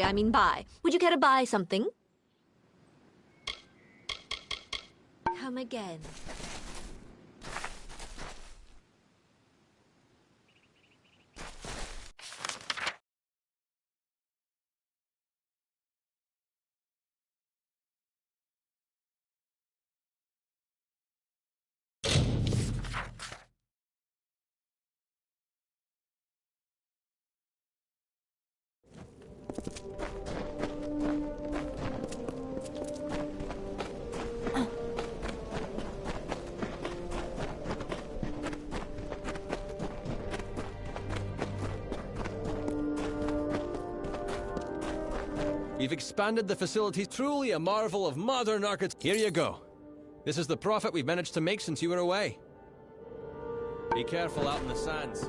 I mean buy. Would you care to buy something? Come again. We've expanded the facilities, truly a marvel of modern architecture. Here you go. This is the profit we've managed to make since you were away. Be careful out in the sands.